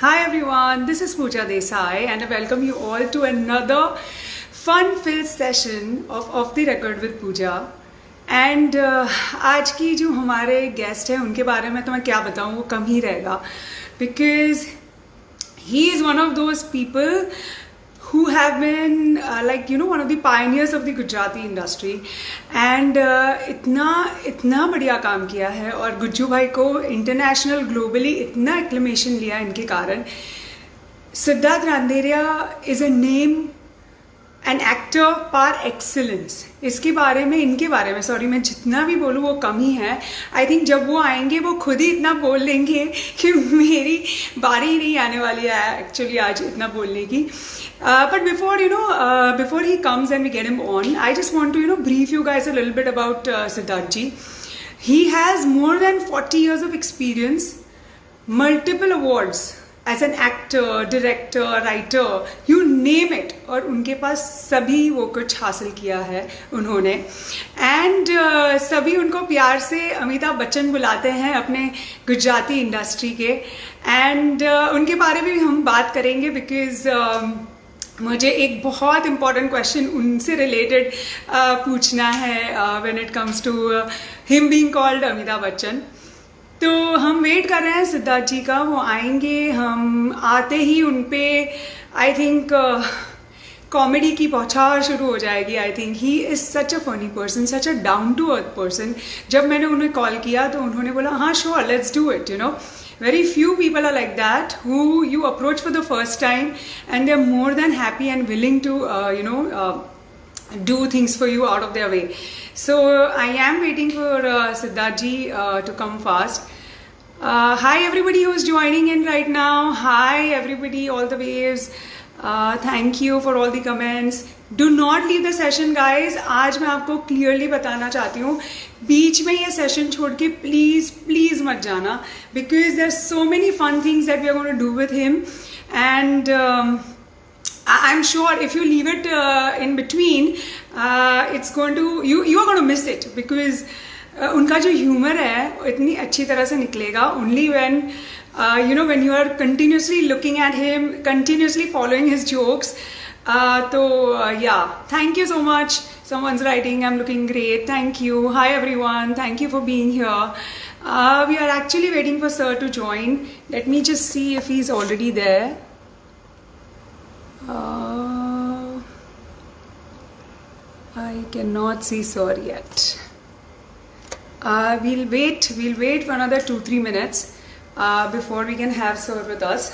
Hi everyone, this is Pooja Desai and I welcome you all to another fun-filled session of Off the Record with Pooja. And आज की जो हमारे guest हैं उनके बारे में तो मैं क्या बताऊँ, वो कम ही रहेगा because he is one of those people who have been one of the pioneers of the Gujarati industry and इतना बढ़िया काम किया है और गुज्जू भाई को इंटरनेशनल ग्लोबली इतना एक्लेमेशन लिया इनके कारण. Siddharth Randeria is a name an actor par excellence. इनके बारे में सॉरी मैं जितना भी बोलूँ वो कम ही है. आई थिंक जब वो आएंगे वो खुद ही इतना बोल लेंगे कि मेरी बारी ही नहीं आने वाली है एक्चुअली आज इतना बोलने की. But before he comes and we get him on, I just want to brief you guys a little bit about Siddharth ji. He has more than 40 years of experience, multiple awards as an actor, director, writer, you name it. और उनके पास सभी वो कुछ हासिल किया है उन्होंने. And सभी उनको प्यार से अमिताभ बच्चन बुलाते हैं अपने गुजराती इंडस्ट्री के. And उनके बारे में भी हम बात करेंगे because मुझे एक बहुत इम्पॉर्टेंट क्वेश्चन उनसे रिलेटेड पूछना है when it comes to him being called Amitabh Bachchan. तो हम वेट कर रहे हैं सिद्धार्थ जी का, वो आएंगे. हम आते ही उन पे आई थिंक कॉमेडी की बौछार शुरू हो जाएगी. I think he is such a funny person, such a down to earth person. जब मैंने उन्हें कॉल किया तो उन्होंने बोला हाँ sure let's do it. Very few people are like that who you approach for the first time and they're more than happy and willing to do things for you out of their way. So I am waiting for Siddharth ji to come fast. Hi everybody who's joining in right now. Hi everybody, all the waves. Thank you for all the comments. Do not leave the session guys. आज मैं आपको clearly बताना चाहती हूँ, बीच में ये session छोड़ के प्लीज मत जाना because there's so many fun things that we are going to do with him and I'm sure if you leave it in between it's going to you are going to miss it because उनका जो humour है इतनी अच्छी तरह से निकलेगा only when when you are continuously looking at him, continuously following his jokes. Yeah, thank you so much. Someone's writing, I'm looking great. Thank you. Hi everyone. Thank you for being here. We are actually waiting for sir to join. Let me just see if he's already there. I cannot see sir yet. We'll wait for another 2-3 minutes before we can have sir with us.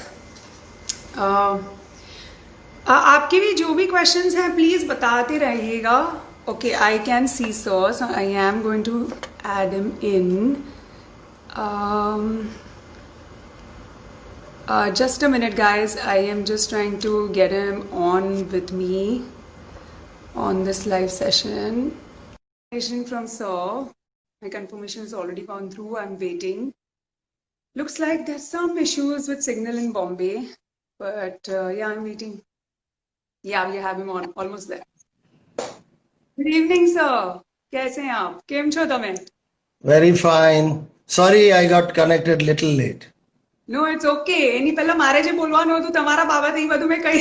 आपके भी जो भी questions हैं please बताते रहिएगा. Okay, I can see sir, so I am going to add him in. Just a minute guys, I am just trying to get him on with me on this live session. From sir, my confirmation is already gone through. I'm waiting. Looks like there's some issues with signal in Bombay, but yeah, I'm waiting. Yeah, we have him on, almost there. Good evening, sir. कैसे हैं आप? केम छो तमे? Very fine. Sorry, I got connected little late. No, it's okay. એની પહેલા મારે જે બોલવાનું હતું તમારા બાબતે એ બધું મેં કહી.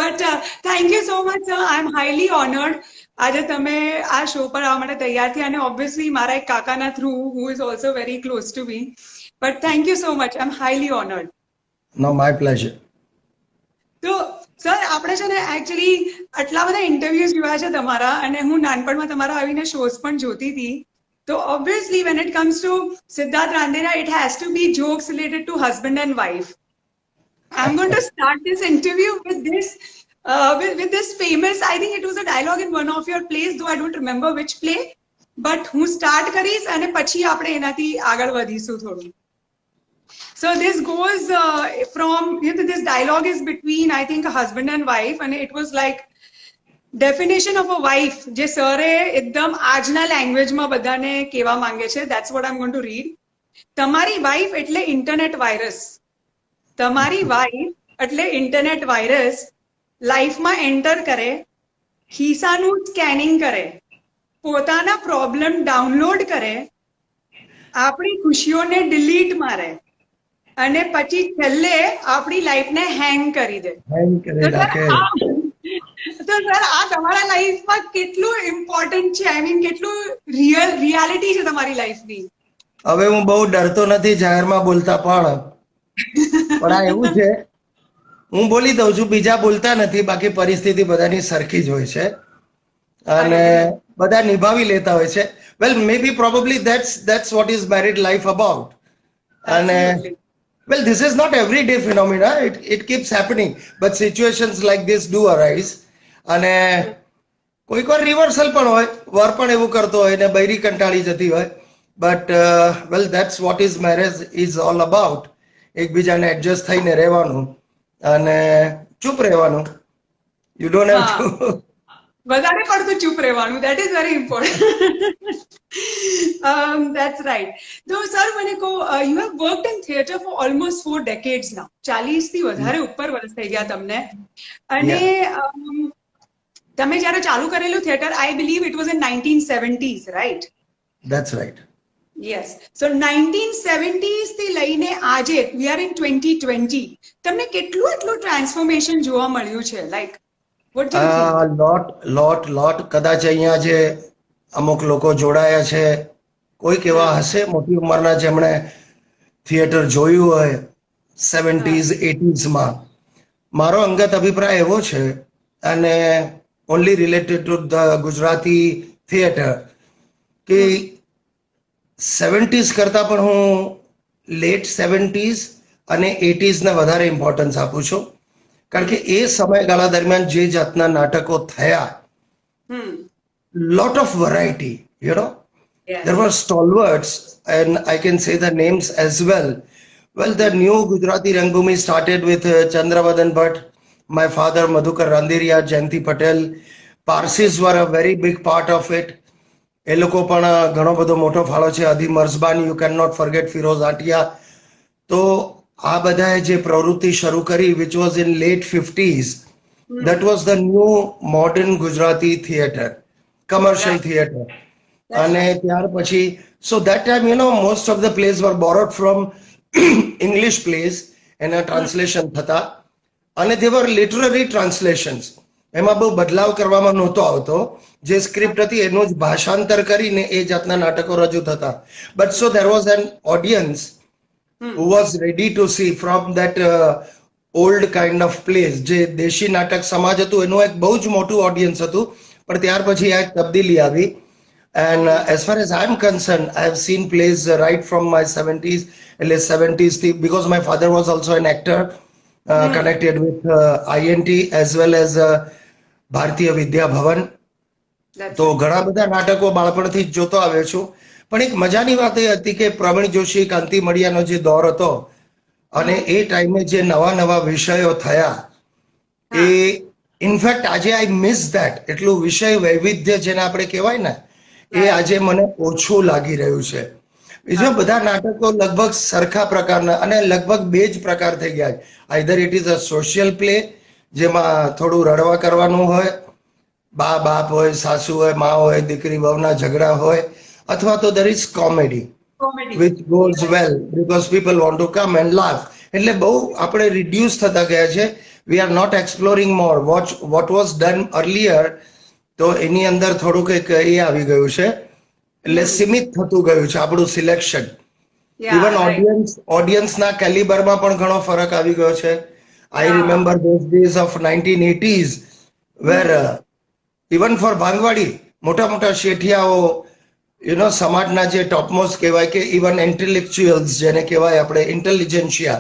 But thank you so much, sir. I'm highly honored. આજે તમે આ શો પર આવવા માટે તૈયાર થયા અને obviously મારા એક કાકાના through who is also very close to me. But thank you so much. I'm highly honored. No, my pleasure. તો સર આપણે છે ને એકચ્યુઅલી આટલા બધા ઇન્ટરવ્યુઝ જોયા છે તમારા અને હું નાનપણમાં તમારા આવીને શોઝ પણ જોતી હતી. તો obviously when it comes to Siddharth Randeria, it has to be jokes related to husband and wife. I'm going to start this interview with this with this famous, I think it was a dialogue in one of your plays, though I don't remember which play, but હું start કરીશ અને પછી આપણે એનાથી આગળ વધીશું થોડું. So this goes from, this dialogue is between, I think, a husband and wife, and it was like definition of a wife જે સરે એકદમ આજના લેંગ્વેજમાં બધાને કહેવા માંગે છે. That's what I'm going to read. તમારી વાઇફ એટલે ઇન્ટરનેટ વાયરસ. તમારી વાઇફ એટલે ઇન્ટરનેટ વાયરસ લાઈફમાં એન્ટર કરે, ખિસ્સાનું સ્કેનિંગ કરે, પોતાના પ્રોબ્લેમ ડાઉનલોડ કરે, આપણી ખુશીઓને ડિલીટ મારે, અને પછી છેલ્લે આપણી લાઈફને હેંગ કરી દે. હેંગ કરી નાખે. તો સર આ તમારા લાઈફમાં કેટલું ઇમ્પોર્ટન્ટ છે? આઈ મીન કેટલું રિયાલિટી છે તમારી લાઈફની? હવે હું બહુ ડરતો નથી જાહેરમાં બોલતા, પણ આ એવું છે, હું બોલી દઉં છું, બીજા બોલતા નથી. બાકી પરિસ્થિતિ બધાની સરખી જ હોય છે અને બધા નિભાવી લેતા હોય છે. વેલ મે બી probably that's what is married life about. અને well, this is not everyday phenomena. It keeps happening, but situations like this do arise. અને કોઈક વાર રિવર્સલ પણ હોય, વર પણ એવું કરતો હોય ને બૈરી કંટાળી જતી હોય. But well that's what is marriage is all about. એકબીજાને એડજસ્ટ થઈને રહેવાનું અને ચૂપ રહેવાનું. યુ ડોન્ટ હેવ ટુ વધારે પડતું ચૂપ રહેવાનું. That is very important. That's right. તો સર મને કહો, you have worked in theatre for almost 4 decades now. 40 થી વધારે ઉપર વર્ષ થઈ ગયા તમને. અને તમે જ્યારે ચાલુ કરેલું theatre, I believe it was in 1970s, right? That's right. Yes. So 1970s થી લઈને આજે we are in 2020. તમને કેટલું એટલું ટ્રાન્સફોર્મેશન જોવા મળ્યું છે? Like what do you think? લોટ કદાચ અહીંયા જે અમુક લોકો જોડાયા છે, કોઈક એવા હશે મોટી ઉંમરના જેમણે થિયેટર જોયું હોય 70s 80s માં. મારો અંગત અભિપ્રાય એવો છે, અને only related to the Gujarati theatre, કે 70s કરતા પણ હું લેટ 70s અને 80s ને વધારે ઇમ્પોર્ટન્સ આપું છું. કારણ કે એ સમયગાળા દરમિયાન જે જાતના નાટકો થયા, lot of variety, you know. There were stalwarts, and I can say the names as well. Well, the new Gujarati Rangbhumi started with Chandravadan Bhatt, my father Madhukar Randeria, Jayanti Patel. Parsis were a very big part of it. એ લોકો પણ ઘણો બધો મોટો ફાળો છે. Adi Marzban, you can not forget Firoz Atia. તો આ બધાએ જે પ્રવૃત્તિ શરૂ કરી, which was in late 50s, that was the new modern Gujarati theatre, commercial theatre. અને ત્યાર પછી, so that time, you know, most of the plays were borrowed from English plays એના ટ્રાન્સલેશન થતા, અને they were literary translations. એમાં બહુ બદલાવ કરવામાં નહોતો આવતો. જે સ્ક્રિપ્ટ હતી એનું જ ભાષાંતર કરીને એ જાતના નાટકો રજૂ થતા. But so there was an audience who was ready to see from that old kind of plays. જે દેશી નાટક સમાજ હતું એનું એક બહુ જ મોટું ઓડિયન્સ હતું, પણ ત્યાર પછી આ એક તબદીલી આવી. And as far as I'm concerned, I have seen plays right from my 70s, એટલે 70s થી, because my father was also an actor connected with INT as well as ભારતીય વિદ્યા ભવન. તો ઘણા બધા નાટકો બાળપણથી જ જોતો આવ્યો છું. પણ એક મજાની વાત એ હતી કે પ્રવીણ જોશી, કાંતિ મડિયાનો જે દોર હતો, અને એ ટાઈમે જે નવા નવા વિષયો થયા, એ ઇનફેક્ટ આજે આઈ મિસ ધેટ. એટલું વિષય વૈવિધ્ય જેને આપણે કહેવાય ને, એ આજે મને ઓછું લાગી રહ્યું છે. બીજા બધા નાટકો લગભગ સરખા પ્રકારના, અને લગભગ બે જ પ્રકાર થઈ ગયા. Either it is a social play, જેમાં થોડું રડવા કરવાનું હોય, બા બાપ હોય, સાસુ હોય, મા હોય, દીકરી વહુના ઝઘડા હોય, અથવા તો there is comedy which goes well because people want to come and laugh. એટલે બહુ આપણે રિડ્યુસ થતા ગયા છે. we are not exploring more what was done earlier. તો એની અંદર થોડું કંઈક એ આવી ગયું છે, એટલે સીમિત થતું ગયું છે આપણું સિલેક્શન. ઇવન ઓડિયન્સના કેલિબરમાં પણ ઘણો ફરક આવી ગયો છે. I remember those days of 1980s where even for ભાંગવાડી મોટા મોટા શેઠિયાઓ, you know, સમાજના જે ટોપમોસ્ટ કહેવાય, કે even intellectuals જેને કહેવાય આપણે, intelligentsia,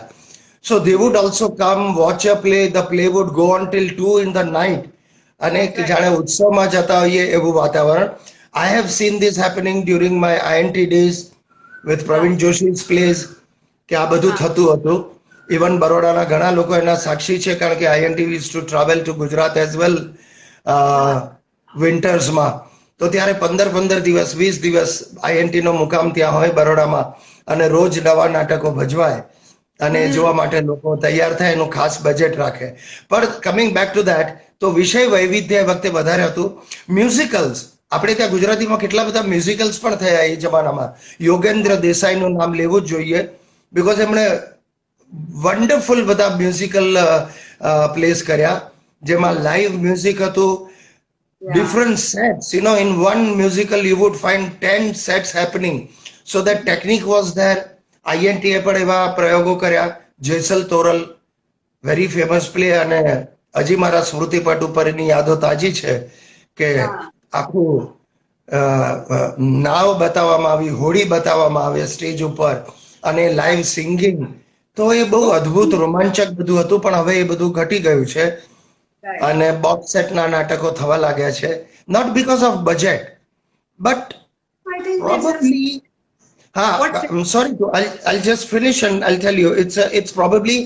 so they would also come watch a play. The play would go on till 2 in the night, અને જાણે ઉત્સવમાં જતા હોઈએ એવું વાતાવરણ. I have seen this happening during my INT days with Praveen Joshi's plays, કે આ બધું થતું હતું. ઇવન બરોડાના ઘણા લોકો એના સાક્ષી છે, કારણ કે INT used to travel to Gujarat as well વિન્ટર્સમાં. તો ત્યારે 15 દિવસ 20 દિવસ INT નો મુકામ ત્યાં હોય બરોડામાં, અને રોજ નવા નાટકો ભજવાય, અને જોવા માટે લોકો તૈયાર થાય, એનું ખાસ બજેટ રાખે. પણ કમિંગ બેક ટુ ધેટ, તો વિષય વૈવિધ્ય એ વખતે વધારે હતું. મ્યુઝિકલ્સ, આપણે ત્યાં ગુજરાતીમાં કેટલા બધા મ્યુઝિકલ્સ પણ થયા એ જમાનામાં. યોગેન્દ્ર દેસાઈનું નામ લેવું જ જોઈએ, બિકોઝ એમણે વન્ડરફુલ બધા મ્યુઝિકલ પ્લેસ કર્યા જેમાં લાઈવ મ્યુઝિક હતું different sets. In one musical you would find 10 sets happening. So that technique was there. INTA પણ એવા પ્રયોગો કર્યા. Jesal Toral very famous play અને હજી મારા સ્મૃતિ પટ ઉપર એની યાદો તાજી છે કે આખું નાવ બતાવવામાં આવી, હોડી બતાવવામાં આવે સ્ટેજ ઉપર અને લાઈવ સિંગિંગ. તો એ બહુ અદ્ભુત રોમાંચક બધું હતું, પણ હવે એ બધું ઘટી ગયું છે અને બોક્સ સેટના નાટકો થવા લાગ્યા છે. Not because of budget but probably sorry I'll just finish and I'll tell you it's probably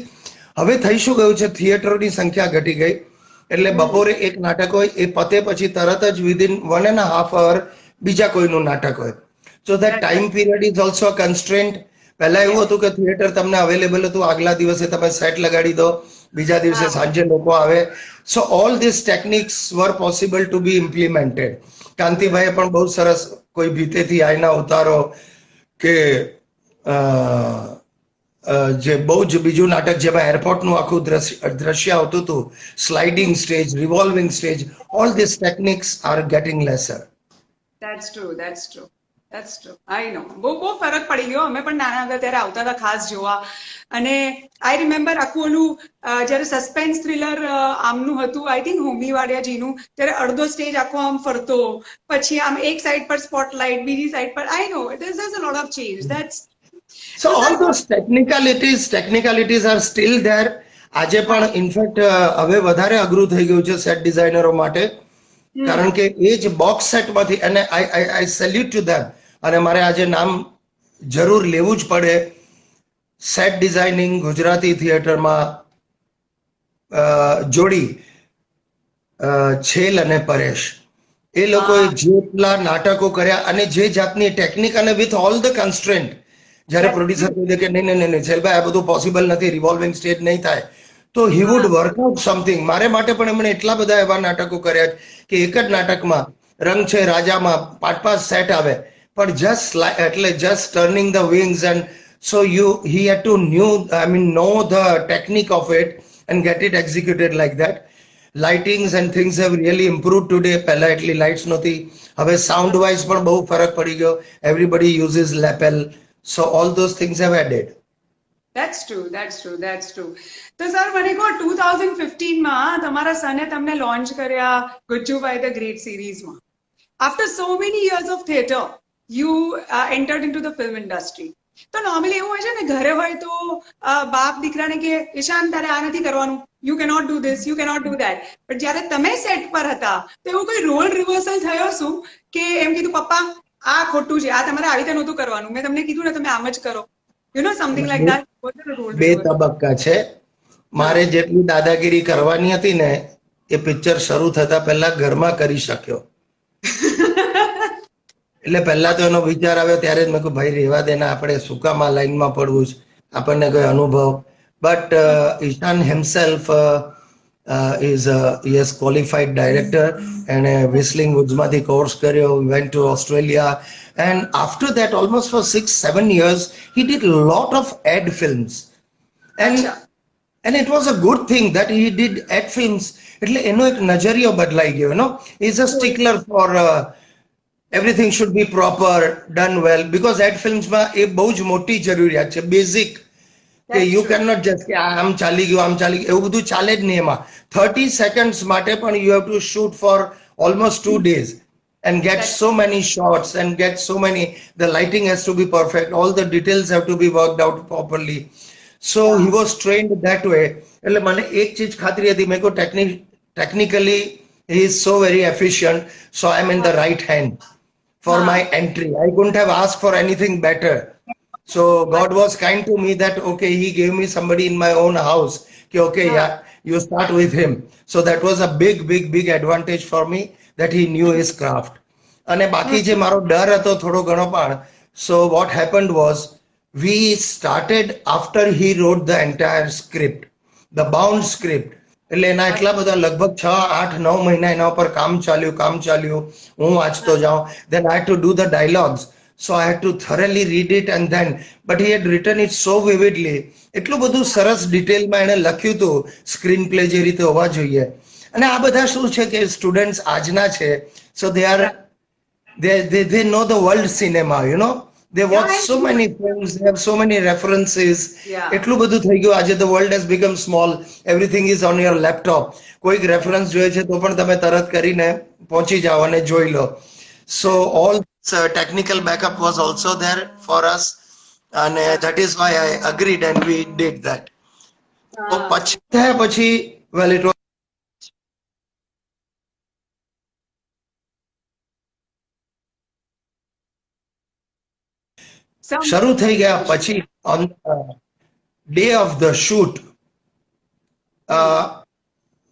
હવે થઈ શું ગયું છે, થિયેટરોની સંખ્યા ઘટી ગઈ એટલે બપોરે એક નાટક હોય, એ પતે પછી તરત જ વિધિન 1.5 hour બીજા કોઈનું નાટક હોય. So that time period is also constraint. પહેલા એવું હતું કે થિયેટર તમને અવેલેબલ હતું, આગલા દિવસે તમે સેટ લગાડી દો, બીજા દિવસે સાંજે લોકો આવે. So all this techniques were possible to be implemented. કાંતિભાઈએ પણ બહુ સરસ કોઈ ભીતેથી આઈના ઉતારો કે જે બહુ જ બીજું નાટક જેમાં એરપોર્ટનું આખું દ્રશ્ય આવતું હતું, sliding stage, revolving stage, all this techniques are getting lesser. That's true. I know. બહુ ફરક પડી ગયો. અમે પણ નાના હતા ત્યારે આવતા હતા ખાસ જોવા. અને આઈ રિમેમ્બર આખું ઓલું જયારે સસ્પેન્સ થ્રિલર આમનું હતું, આઈ થિંક હોમી વાડિયાજીનું, ત્યારે અડધો સ્ટેજ આખો આમ ફરતો, પછી આમ એક સાઈડ પર સ્પોટલાઇટ, બીજી સાઈડ પર. આઈ નો there's a lot of change. So all those technicalities are still there. આજે પણ ઇનફેક્ટ હવે વધારે અઘરું થઈ ગયું છે સેટ ડિઝાઇનરો માટે, કારણ કે એ જ બોક્સ સેટમાંથી, અને આઈ સેલ્યુટ ટુ ધેમ, અને મારે આજે નામ જરૂર લેવું જ પડે. સેટ ડિઝાઇનિંગ ગુજરાતી થિયેટરમાં જોડી છેલ અને પરેશ, એ લોકોએ જેટલા નાટકો કર્યા અને જે જાતની ટેકનિક, અને વિથ ઓલ ધ કન્સ્ટ્રેન્ટ. જ્યારે પ્રોડ્યુસર કહી દે કે નહીં છેલભાઈ આ બધું પોસિબલ નથી, રિવોલ્વિંગ સ્ટેજ નહીં થાય, તો હી વુડ વર્કઆઉટ સમથિંગ. મારે માટે પણ એમણે એટલા બધા એવા નાટકો કર્યા કે એક જ નાટકમાં રંગ છે રાજામાં 5 સેટ આવે, પણ just turning the wings, and so he had to know the technique of it and get it executed like that. Lightings and things have really improved today. પહેલા એટલી લાઇટ્સ નહોતી, હવે સાઉન્ડ વાઇઝ પણ બહુ ફરક પડી ગયો. Everybody uses lapel, so all those things have added. That's true. તો સર મને કહો 2015 માં તમારા સને તમને લોન્ચ કર્યા ગુજ્જુભાઈ ધ ગ્રેટ સિરીઝમાં. After so many years of theatre, you entered into the film industry. તો નોર્મલી એવું હોય છે ને, ઘરે હોય તો બાપ દીકરાને કે ઈશાન તારે આ નથી કરવાનું, you cannot do this, you cannot do that. But જ્યારે તમે સેટ પર હતા તો એવું કોઈ રોલ રિવર્સલ થયો શું કે એમ કીધું પપ્પા આ ખોટું છે, આ તમારે આવી રીતે નહોતું કરવાનું, મેં તમને કીધું ને તમે આમ જ કરો, સમથિંગ લાઈક ધેટ? બે તબક્કા છે. મારે જેટલી દાદાગીરી કરવાની હતી ને એ પિક્ચર શરૂ થતા પહેલા ઘરમાં કરી શક્યો. એટલે પહેલા તો એનો વિચાર આવ્યો ત્યારે જ મેં કહ્યું ભાઈ રહેવા દે ને, આપણે શું કામ આ લાઈનમાં પડવું છે, આપણને કોઈ અનુભવ. But Ishan himself he has qualified director and whistling woodsમાંથી કોર્સ કર્યો, went to Australia, and after that almost for 6-7 years he did a lot of ad films, and it was a good thing that he did ad films. એટલે એનો એક નજરિયો બદલાઈ ગયો. He is a stickler for everything should be proper, done well, because ad films માં એ બહુ જ મોટી જરૂરિયાત છે, બેઝિક, કે યુ કેન નોટ જસ્ટ કે આમ ચાલી ગયું એવું બધું ચાલે જ નહીં. એમાં 30 seconds માટે પણ you have to shoot for almost 2 days and get so many shots and get so many, the lighting has to be perfect, all the details have to be worked out properly. So he was trained that way. એટલે મને એક ચીજ ખાતરી હતી, મેં કહ્યું technically he is so very efficient, so I am in the right hand for my entry. I couldn't have asked for anything better. So God was kind to me that okay, he gave me somebody in my own house. Okay, yeah, you start with him. So that was a big advantage for me that he knew his craft. અને બાકી જે મારો ડર હતો થોડો ઘણો પણ, so what happened was we started after he wrote the entire script, the bound script. એટલે એના એટલા બધા લગભગ 6-8-9 મહિના એના ઉપર કામ ચાલ્યું, હું વાંચતો જાઉં. Then I had to do the dialogues. so I had to thoroughly read it, and then but he had written it so vividly. એટલું બધું સરસ ડિટેલમાં એણે લખ્યું હતું સ્ક્રીન પ્લે જે રીતે હોવા જોઈએ. અને આ બધા શું છે કે સ્ટુડન્ટ્સ આજના છે, so they know the world cinema, you know, they watch so many films, they have so many references. એટલું બધું થઈ ગયું આજે. The world has become small, everything is on your laptop. કોઈક રેફરન્સ જોઈએ છે તો પણ તમે તરત કરીને પહોંચી જાઓ અને જોઈ લો. So all technical backup was also there for us, and that is why I agreed and we did that. So પછી well, it was શરૂ થઈ ગયા પછી on the day of the shoot,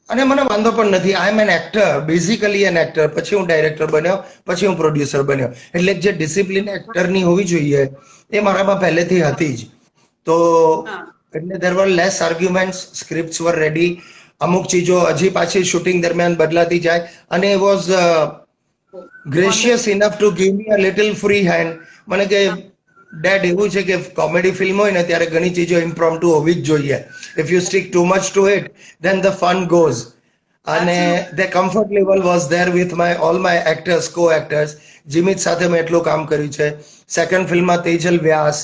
અને મને વાંધો પણ નથી. I am an actor, basically an actor. પછી હું ડાયરેક્ટર બન્યો, પછી હું પ્રોડ્યુસર બન્યો. એટલે જે ડિસિપ્લિન એક્ટરની હોવી જોઈએ એ મારામાં પહેલેથી હતી જ. તો એટલે there were less arguments, scripts were ready. અમુક ચીજો હજી પાછી શૂટિંગ દરમિયાન બદલાતી જાય, અને it was gracious enough to give me a little free hand. મને કે ડેડ એવું છે કે કોમેડી ફિલ્મ હોય ને ત્યારે ઘણી ચીજો ઇમ્પ્રોમ્પ્ટુ હોવી જ જોઈએ. If you stick too much to it, then the fun goes. અને the comfort level was there with all my actors, co-actors. Jimit સાથે મેં એટલું કામ કર્યું છે. સેકન્ડ ફિલ્મમાં તેજલ વ્યાસ,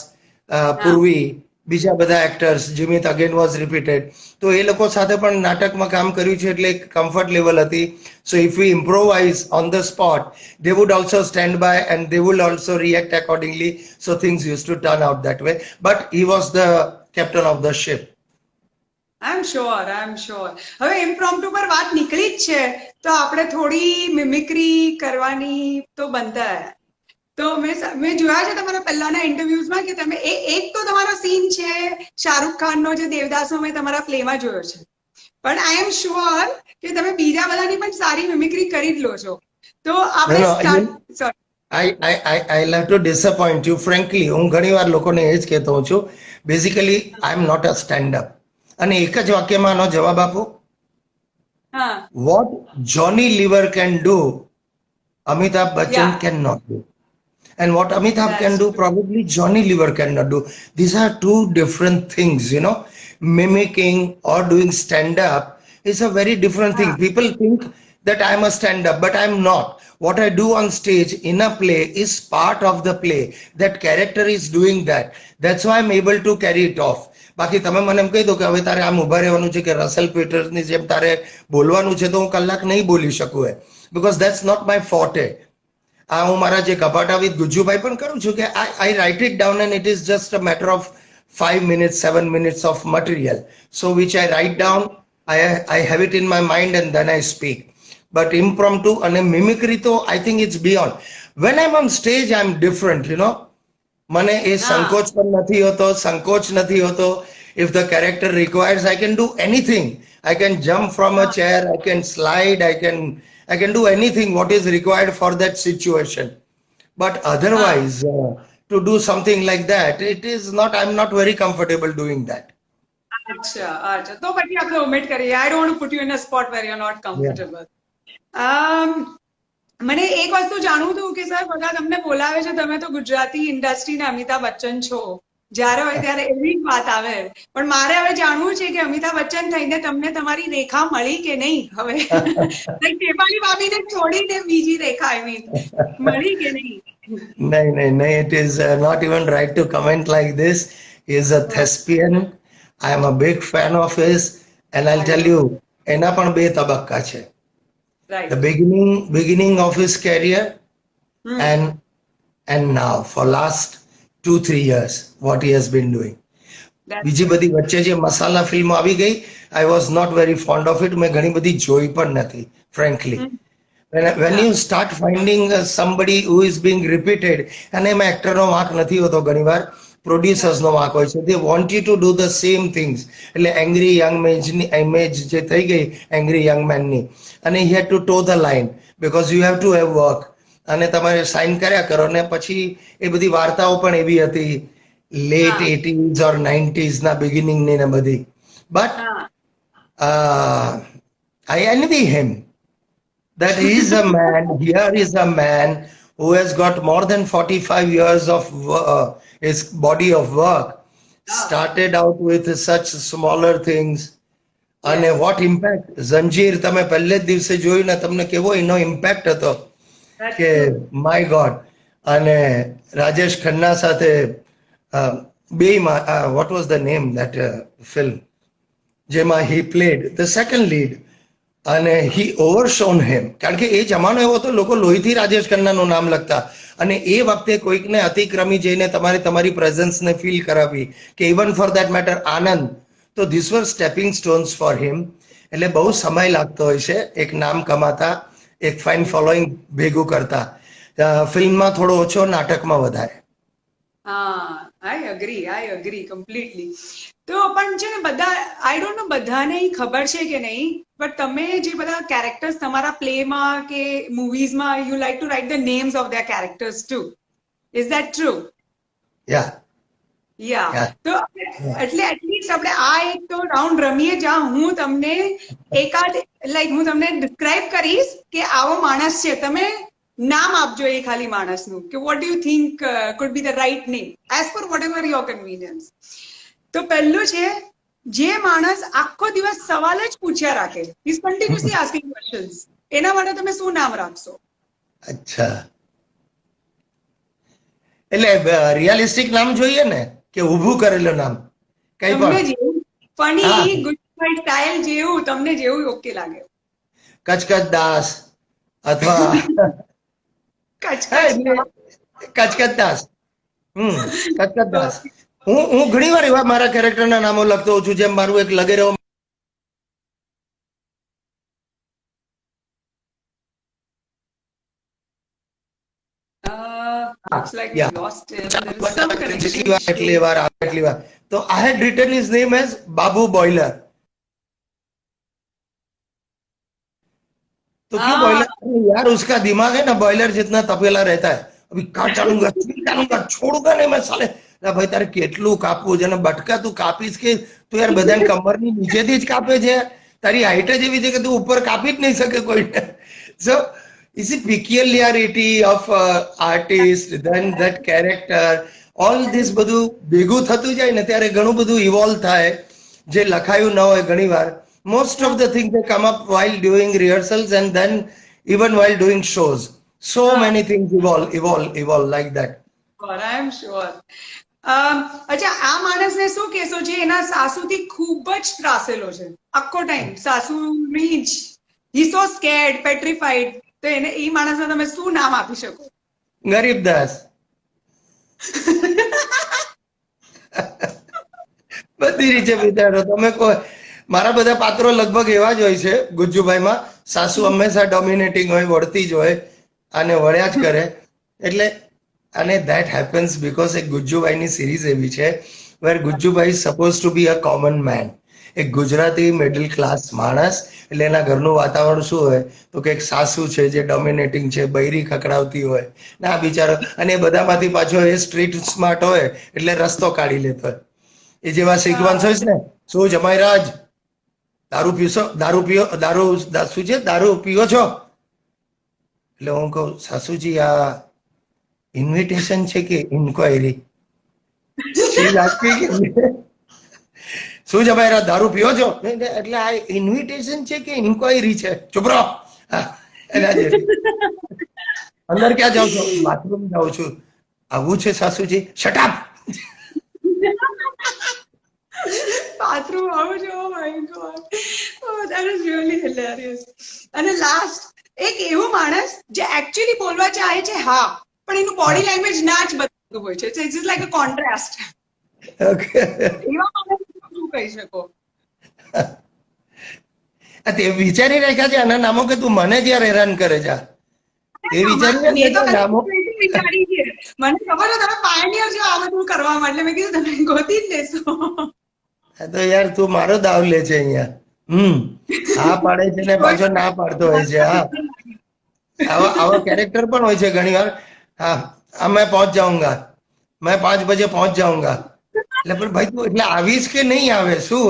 પૂર્વી, બીજા બધા actors, Jimit again was repeated. તો એ લોકો સાથે પણ નાટકમાં કામ કર્યું છે, એટલે એક કમ્ફર્ટ લેવલ હતી. So if we improvise on the spot, they would also stand by and they would also react accordingly. So things used to turn out that way. But he was the captain of the ship. I am sure. હવે ઇમ્પ્રોમ્પ્ટુ પર વાત નીકળી જ છે તો આપણે થોડી mimicry કરવાની તો બનતા. તો મેં જોયા છે તમારા પહેલાના ઇન્ટરવ્યુઝમાં કે તમે એક તો તમારો સીન છે શાહરુખ ખાનનો જે દેવદાસનો મેં તમારા પ્લેમાં જોયો છે, પણ આઈ એમ શ્યોર કે તમે બીજા બધાની પણ સારી મિમિક્રી કરી જ લો છો. તો આપણે I'll have to disappoint you frankly. હું ઘણીવાર લોકોને એ જ કહેતો હોઉં છું, basically I am not a stand up. અને એક જ વાક્યમાં આનો જવાબ આપો. What Johnny Lever can do, Amitabh Bachchan cannot do. And what Amitabh can do, probably Johnny Lever cannot do. These are two different things, you know. Mimicking or doing stand-up is a very different thing. People think that I'm a stand-up, but I'm not. What I do on stage in a play is part of the play. That character is doing that. That's why I'm able to carry it off. બાકી તમે મને એમ કહી દો કે હવે તારે આમ ઉભા રહેવાનું છે કે રસેલ પીટર્સની જેમ તારે બોલવાનું છે, તો હું કલાક નહીં બોલી શકું. because that's not my forte. હું મારા જે કપાટા વિથ ગુજ્જુભાઈ પણ કરું છું કે I write it down and it is just a matter of 5 minutes, 7 minutes of material. So which I write down, I have it in my mind and then I speak. But impromptu and mimicry to I think it's beyond. When I'm on stage, I'm different, you know. મને એ સંકોચ પણ નથી હોતો, સંકોચ નથી હોતો. If the character requires, I can do anything. I can jump from a chair, I can slide, I can do anything what is required for that situation. But otherwise, to do something like that, it is not, I'm not very comfortable doing that. અચ્છા. તો પછી આપણે omit કરીએ. I don't want to put you in a spot where you're not comfortable. મને એક વસ્તુ જાણવું હતું કે સર બધા તમને બોલાવે છે, તમે તો ગુજરાતી ઇન્ડસ્ટ્રીના અમિતાભ બચ્ચન છો, જ્યારે હોય ત્યારે એવી વાત આવે. પણ મારે હવે જાણવું છે કે અમિતાભ બચ્ચન થઈને તમને તમારી રેખા મળી કે નહીં? હવે શેફાલી ભાભીને છોડીને બીજી રેખા આવી મળી કે નહીં? નહીં, it is not even right to comment like this. He is a thespian. I am a big fan of his, and I'll tell you, એના પણ બે તબક્કા છે. Right. The beginning of his career and now for last 2-3 years what he has been doing. બીજી બધી વચ્ચે જે મસાલા film આવી ગઈ, I was not very fond of it. મેં ઘણી બધી જોઈ પણ નથી frankly. When you start finding somebody who is being repeated, અને એમાં એક્ટરનો વાંક નથી હોતો, ઘણીવાર પ્રોડ્યુસર્સનો વાંક હોય છે. They want you to do the same things. એટલે એંગ્રી યંગ ઇમેજ જે થઈ ગઈ એંગ્રી યંગ મેનની, અને he had to toe the line because you have to have work. અને તમારે સાઇન કર્યા કરો. ને પછી એ બધી વાર્તાઓ પણ એવી હતી લેટ 80s or 90s ના બિગિનિંગની ને બધી. But I envy him that he is a man, here is a man who has got more than 45 years of his body of work, started out with such smaller things. અને what impact Zanjeer તમે પહેલે જ દિવસે જોયું ને તમને કેવો એનો ઇમ્પેક્ટ હતો કે માય ગોડ. અને રાજેશ ખન્ના સાથે બેમાં what was the name that film જેમાં he played the second lead અને he overshone him. કારણ કે એ જમાનો એવો હતો લોકો લોહીથી રાજેશ ખન્નાનું નામ લખતા અને એ વખતે કોઈકને અતિક્રમી જઈને તમારે તમારી પ્રેઝન્સને ફીલ કરાવી કે even for that matter Anand. તો this were stepping stones for him. એટલે બહુ સમય લાગતો હોય છે એક નામ કમાતા, એક ફાઇન ફોલોઈંગ ભેગું કરતા. ફિલ્મમાં થોડો ઓછો, નાટકમાં વધારે. આઈ અગ્રી કમ્પ્લીટલી. તો પણ છે ને બધા, આઈ ડોન્ટ નો બધાને ખબર છે કે નહીં, બટ તમે જે બધા કેરેક્ટર્સ તમારા પ્લેમાં કે મૂવીઝમાં you like to write the names of their characters too. Is that true? Yeah તો એટલે એટલીસ્ટ આપણે આ એક તો રાઉન્ડ રમીએ જ્યાં હું તમને એકાદ લાઈક હું તમને ડિસ્ક્રાઇબ કરીશ કે આવો માણસ છે, તમે નામ આપજો એ ખાલી માણસનું કે what do you think could be the right name as per whatever your convenience. તો પહેલું છે જે માણસ આખો દિવસ સવાલ જ પૂછ્યા રાખે, ઇઝ કન્ટિન્યુઅસલી આસ્કિંગ ક્વેશ્ચન્સ, એના માટે તમે શું નામ રાખશો? અચ્છા, એટલે રિયલિસ્ટિક નામ જોઈએ ને કે ઊભું કરેલું નામ? કઈ પણ ફની ગુડ સ્ટાઇલ જેવું તમને જેવું ઓકે લાગે. કચકચ દાસ અથવા કચકચ દાસ. કચકચ દાસ. હું ઘણી વાર એવા મારા કેરેક્ટરના નામો લખતો હોઉં છું, જેમ મારું એક લગેરો એટલી વાર. તો I had written his name as Babu Boiler. तो क्यों बॉयलर? यार उसका दिमाग है ना बॉयलर जितना तपेला रहता है. अभी काट डालूंगा, छोड़ूंगा नहीं मैं साले. ભાઈ તારે કેટલું કાપવું છે ને બટકા તું કાપીશ કે તું યાર બધાને કમરની નીચેથી જ કાપે છે? તારી હાઈટ જ એવી છે કે તું ઉપર કાપી જ નહીં શકે કોઈને. સો is it peculiarity of artist, then that character, all this બધું ભેગું થતું જાય ને ત્યારે ઘણું બધું ઇવોલ્વ થાય જે લખાયું ન હોય ઘણી વાર. Most of the things they come up while doing rehearsals and then even while doing shows. So many things evolve like that. I am sure. અચ્છા, આ માણસને શું કહેશો જે એના સાસુથી ખૂબ જ ત્રાસેલો છે આખો ટાઈમ? સાસુની જ he so scared, petrified. તો એને એ માણસને તમે શું નામ આપી શકો? ગરીબદાસ. બધી રીતે વિચારો તમે. કોઈ મારા બધા પાત્રો લગભગ એવા જ હોય છે. ગુજ્જુભાઈમાં સાસુ હંમેશા ડોમિનેટિંગ હોય, વળતી જ હોય અને વળ્યા જ કરે. એટલે અને that happens because એક ગુજ્જુભાઈની સિરીઝ એવી છે where Gujjubhai is supposed to be a common man. એક ગુજરાતી મિડલ ક્લાસ માણસ. એટલે એના ઘરનું વાતાવરણ શું હોય તો કે એક સાસુ છે જે ડોમિનેટિંગ છે, બૈરી ખકડાવતી હોય ના બિચારો, અને બધામાંથી પાછો એ સ્ટ્રીટ સ્માર્ટ હોય એટલે રસ્તો કાઢી લેતો હોય. એ જેવા સિક્વન્સ હોય ને, શું જમાઈ રાજ દારૂ પીશો, શું છે દારૂ પીવો છો? એટલે હું કહું સાસુજી આ ઇન્વિટેશન છે કે ઇન્ક્વાયરી? શું જમાઈ રાજ દારૂ પીવો છો? એટલે આ ઇન્વિટેશન છે કે ઇન્ક્વાયરી છે? ચૂપ રહો. અંદર ક્યાં જાઉં છો? બાથરૂમ જાઉં છું. આવું છે સાસુજી? Shut up. bathroom આવું છે? oh my god, oh that is really hilarious. અને લાસ્ટ એક એવું માણસ જે એકચ્યુઅલી બોલવા ચાહે છે હા, પણ એનું બોડી લેંગ્વેજ ના જ બતાવતું હોય છે. It's is like a contrast. Okay, એવા માણસ શું કહી શકો? તે વિચારી રાખ્યા છે આના નામો કે તું મને જ યાર હેરાન કરે છે? એ વિચારી નામો વિચારી છે. મને ખબર છે તમે પાયનિયર છો આ બધું કરવામાં, એટલે મેં કીધું તમે ગોતી જ લેશો. તો યાર તું મારો દાવ લે છે અહીંયા. હા પાડે છે ને પાછો ના પાડતો હોય છે. હા, આવો કેરેક્ટર પણ હોય છે ઘણી વાર. હા મેં પહોંચ જાઉંગા, મેં 5 બજે પહોંચ જાઉંગા. એટલે પણ ભાઈ તું એટલે આવીશ કે નહીં આવે શું?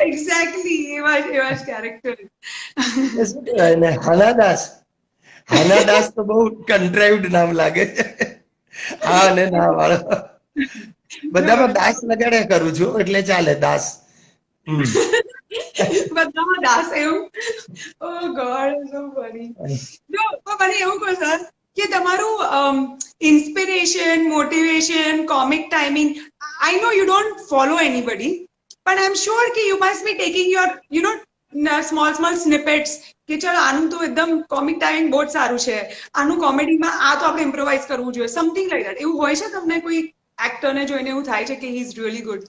એક્ઝેક્ટલી એવા જ કેરેક્ટર. હનાદાસ હાના દાસ તો બહુ કન્ટ્રાઇવ્ડ નામ લાગે છે. હા અને ના વાળો બધામાં દાસ લગાડ્યા કરું છું એટલે ચાલે દાસ. બધામાં દાસ એવું. Oh God, so funny. જો તો મને એવું કહો સર કે તમારું inspiration, motivation, comic timing, I know you don't follow anybody, પણ આઈ એમ શ્યોર કે you must be taking your small snippets કે ચલો આનું તો એકદમ કોમિક ટાઈમિંગ બહુ જ સારું છે, આનું કોમેડીમાં આ તો આપણે ઇમ્પ્રોવાઇઝ કરવું જોઈએ, સમથિંગ લાઈક ધેટ. એવું હોય છે તમને કોઈ એક્ટરને જોઈને એવું થાય છે કે હી ઇઝ રિયલી ગુડ?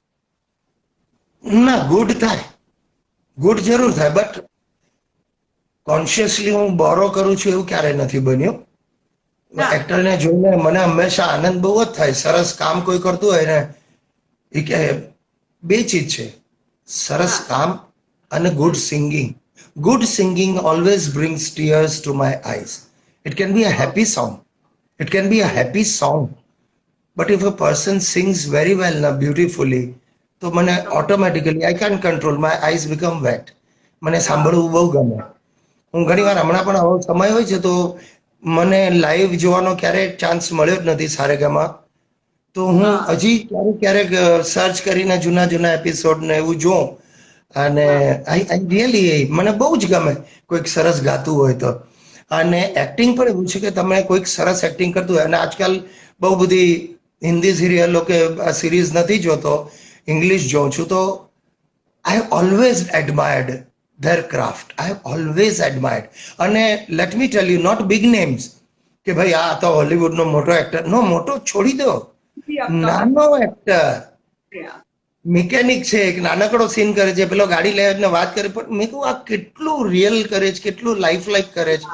ના, ગુડ થાય, ગુડ જરૂર થાય, બટ કોન્શિયસલી હું બોરો કરું છું એવું ક્યારે નથી બન્યું. એક્ટરને જોઈને મને હંમેશા આનંદ બહુ જ થાય. સરસ કામ કોઈ કરતું હોય ને, એ કે બે ચીજ છે, સરસ કામ અને good singing. Good singing always brings tears to my eyes. It can be a happy song. It can be a happy song. But if a person sings very well, beautifully, તો મને automatically, I can't control, my eyes become wet. મને સાંભળવું બહુ ગમે. હું ઘણી વાર હમણાં પણ આવો સમય હોય છે તો મને લાઈવ જોવાનો ક્યારેય ચાન્સ મળ્યો જ નથી સારેગામાં. તો હું હજી ક્યારેક સર્ચ કરીને જૂના જૂના એપિસોડ ને એવું જોઉં. અને આઈ રિયલી મને બહુ જ ગમે કોઈક સરસ ગાતું હોય તો. અને એક્ટિંગ પણ એવું છે કે તમે કોઈક સરસ એક્ટિંગ કરતું હોય, અને આજકાલ બહુ બધી હિન્દી સિરિયલો કે સિરીઝ નથી જોતો, ઇંગ્લિશ જોઉં છું, તો I always admired their craft. I always admired. અને let me tell you, not big names કે ભાઈ આ તો હોલીવુડનો મોટો એક્ટર, નો, મોટો છોડી દો, નાનો એક્ટર, મિકેનિક છે, એક નાનકડો સીન કરે છે, પેલો ગાડી લઈને વાત કરે, પણ મેં કહું આ કેટલું રિયલ કરે છે, કેટલું લાઈફ લાઈક કરે છે,